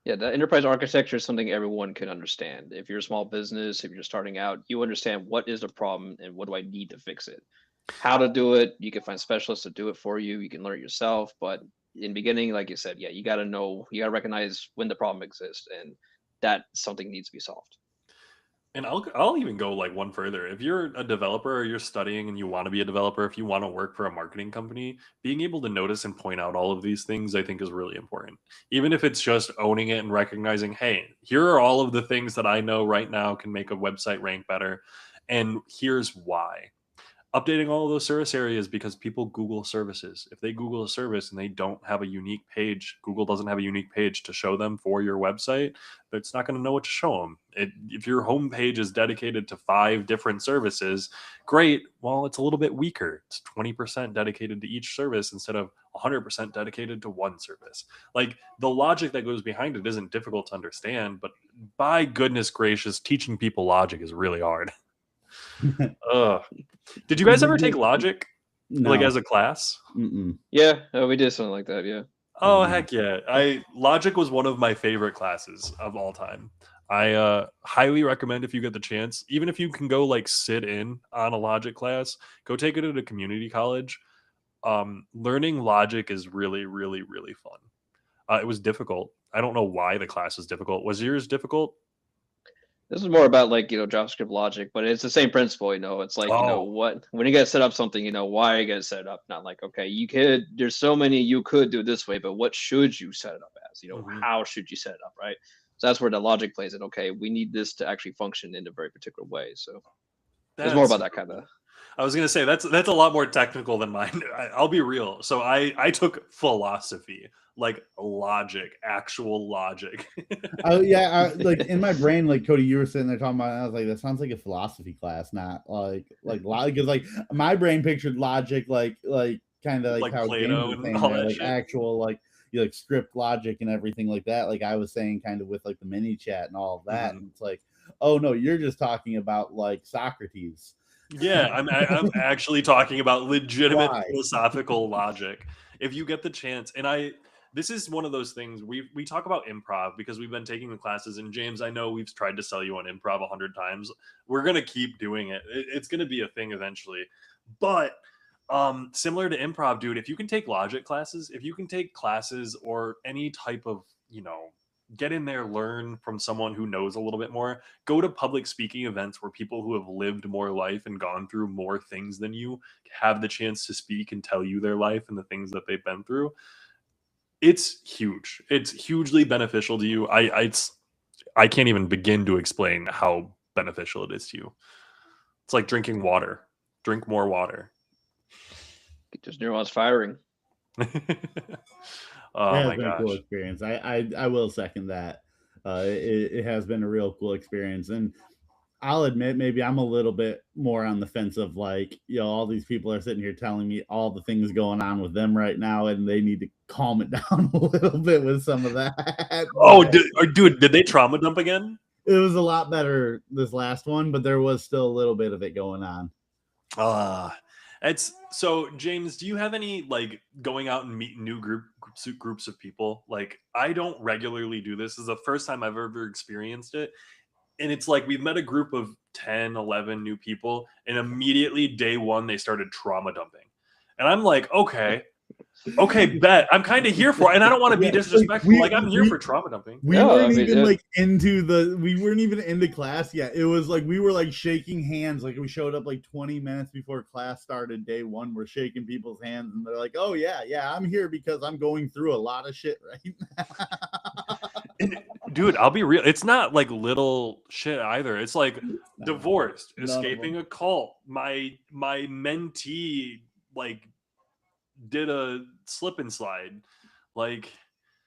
Yeah, the enterprise architecture is something everyone can understand. If you're a small business, if you're starting out, you understand what is the problem and what do I need to fix it. How to do it, you can find specialists to do it for you. You can learn it yourself. But in the beginning, like you said, yeah, you got to know, you got to recognize when the problem exists and that something needs to be solved. And I'll even go like one further. If you're a developer or you're studying and you want to be a developer, if you want to work for a marketing company, being able to notice and point out all of these things, I think is really important. Even if it's just owning it and recognizing, hey, here are all of the things that I know right now can make a website rank better. And here's why. Updating all of those service areas, because people Google services. If they Google a service and they don't have a unique page, Google doesn't have a unique page to show them for your website, but it's not going to know what to show them. If your homepage is dedicated to 5 different services, great. Well, it's a little bit weaker. It's 20% dedicated to each service instead of 100% dedicated to one service. Like the logic that goes behind it isn't difficult to understand, but by goodness gracious, teaching people logic is really hard. Did you guys ever take logic? No. Like as a class? Mm-mm. Yeah, we did something like that. Yeah. Oh, heck yeah. Logic was one of my favorite classes of all time. I highly recommend, if you get the chance, even if you can go like sit in on a logic class, go take it at a community college. Learning logic is really, really, really fun. It was difficult. I don't know why the class was difficult. Was yours difficult? This is more about like, JavaScript logic, but it's the same principle, It's like, Oh, what when you gotta set up something, why you gotta set it up? Not like, okay, there's so many you could do it this way, but what should you set it up as? mhm. How should you set it up, right? So that's where the logic plays in. Okay, we need this to actually function in a very particular way. So it's more That's about that super kind of. cool. I was gonna say that's a lot more technical than mine. I'll be real. So I took philosophy, like logic, actual logic. Yeah, like in my brain, like Cody, you were sitting there talking about it, I was like, that sounds like a philosophy class, not like because like my brain pictured logic like kind of like Like how James Plato was and saying all there, that like shit. actual like like script logic and everything like that. Like I was saying kind of with like the mini chat and all of that. Mhm. And it's like, oh no, you're just talking about like Socrates. Yeah, I'm actually talking about legitimate Why? philosophical logic. If you get the chance, and this is one of those things we talk about improv because we've been taking the classes. And James, I know we've tried to sell you on improv 100 times. We're gonna keep doing it. It's gonna be a thing eventually. But similar to improv, dude, if you can take logic classes, if you can take classes or any type of get in there, learn from someone who knows a little bit more, go to public speaking events where people who have lived more life and gone through more things than you have the chance to speak and tell you their life and the things that they've been through. It's huge. It's hugely beneficial to you. I can't even begin to explain how beneficial it is to you. It's like drinking water. Drink more water. Get those neurons firing. Oh It has my been a cool gosh. experience. I will second that. It has been a real cool experience, and I'll admit maybe I'm a little bit more on the fence of like, all these people are sitting here telling me all the things going on with them right now, and they need to calm it down a little bit with some of that. Oh, But dude, did they trauma dump again? it was a lot better this last one, but there was still a little bit of it going on. Ah, it's so. James, do you have any like going out and meeting new groups of people? Like, I don't regularly do this. This is the first time I've ever experienced it. And it's like we've met a group of 10, 11 new people, and immediately day one they started trauma dumping. And I'm like, okay, bet. I'm kind of here for it. And I don't want to be Yeah, disrespectful. Like, I'm here for trauma dumping. we No, I weren't mean, even like we weren't even into class yet. It was like we were like shaking hands. Like we showed up like 20 minutes before class started day one. We're shaking people's hands and they're like, oh yeah, I'm here because I'm going through a lot of shit right now. And, dude, I'll be real. It's not like little shit either. It's like divorced, None of escaping them. a cult. My mentee like did a slip and slide. Like,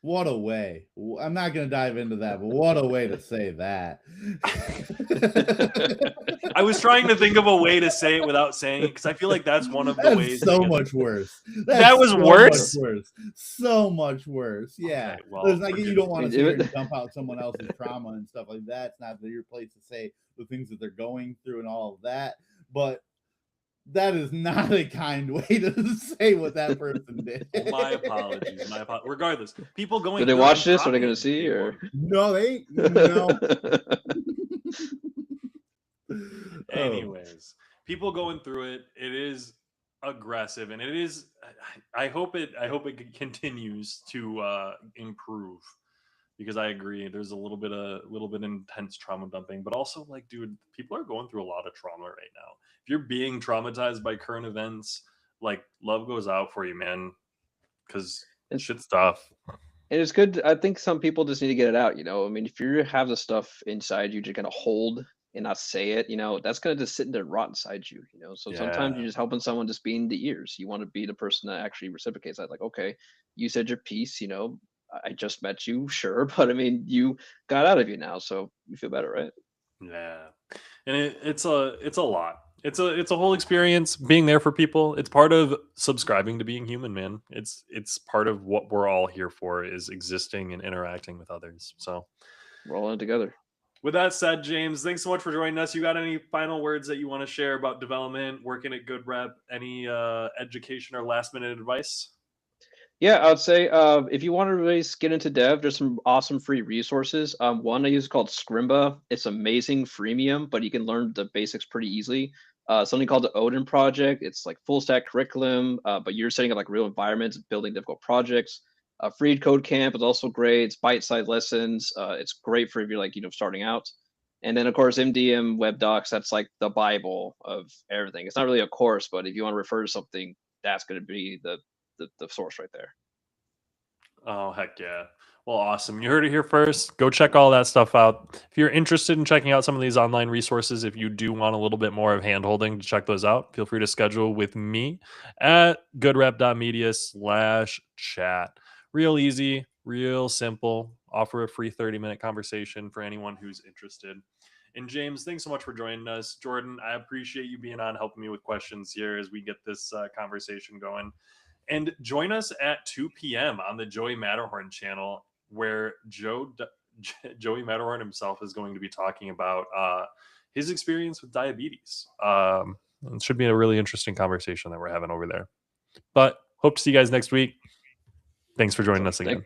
What a way. I'm not going to dive into that, but what a way to say that. I was trying to think of a way to say it without saying it because I feel like that's one of the That's ways so that gets. much worse. That was so worse. much worse. So much worse. Yeah. Okay, well, It's like we're you good. don't want to I sit here mean, and dump out someone else's trauma and stuff like that. It's not your place to say the things that they're going through and all of that. But that is not a kind way to say what that person did. My apologies. Regardless, people going do they through it, watch I'm this? Are they going copying to see day or? one. No, they no. Oh, Anyways, people going through it, it is aggressive, and it is. I hope it continues to improve because I agree. There's a little bit intense trauma dumping, but also like, dude, people are going through a lot of trauma right now. If you're being traumatized by current events, like love goes out for you, man, because and, shit's tough. and it's good. I think some people just need to get it out. I mean, if you have the stuff inside you, just kind of hold and not say it, that's going to just sit there and rot inside you. So sometimes Yeah. you're just helping someone just being the ears. You want to be the person that actually reciprocates that. Like, okay, you said your piece. I just met you, sure, but I mean, you got out of you now, so you feel better, right? Yeah, and it's a lot. It's a whole experience being there for people. It's part of subscribing to being human, man. It's part of what we're all here for is existing and interacting with others. So, We're all in it together. with that said, James, thanks so much for joining us. You got any final words that you want to share about development, working at Good Rep, any education or last minute advice? Yeah, I would say if you want to really get into dev, there's some awesome free resources. One I use called Scrimba. It's amazing freemium, but you can learn the basics pretty easily. Something called the Odin Project. It's like full stack curriculum, but you're setting up like real environments, building difficult projects. Free Code Camp is also great. It's bite-sized lessons. It's great for if you're like starting out. And then of course MDM Web Docs. That's like the Bible of everything. It's not really a course, but if you want to refer to something, that's going to be the source right there. Oh, heck yeah. Well, awesome. You heard it here first. Go check all that stuff out. If you're interested in checking out some of these online resources, if you do want a little bit more of handholding to check those out, feel free to schedule with me at goodrep.media/chat. Real easy, real simple. Offer a free 30-minute conversation for anyone who's interested. And James, thanks so much for joining us. Jordan, I appreciate you being on, helping me with questions here as we get this conversation going. And join us at 2 p.m. on the Joey Matterhorn channel, where Joey Matterhorn himself is going to be talking about his experience with diabetes. It should be a really interesting conversation that we're having over there. But hope to see you guys next week. Thanks for joining us again.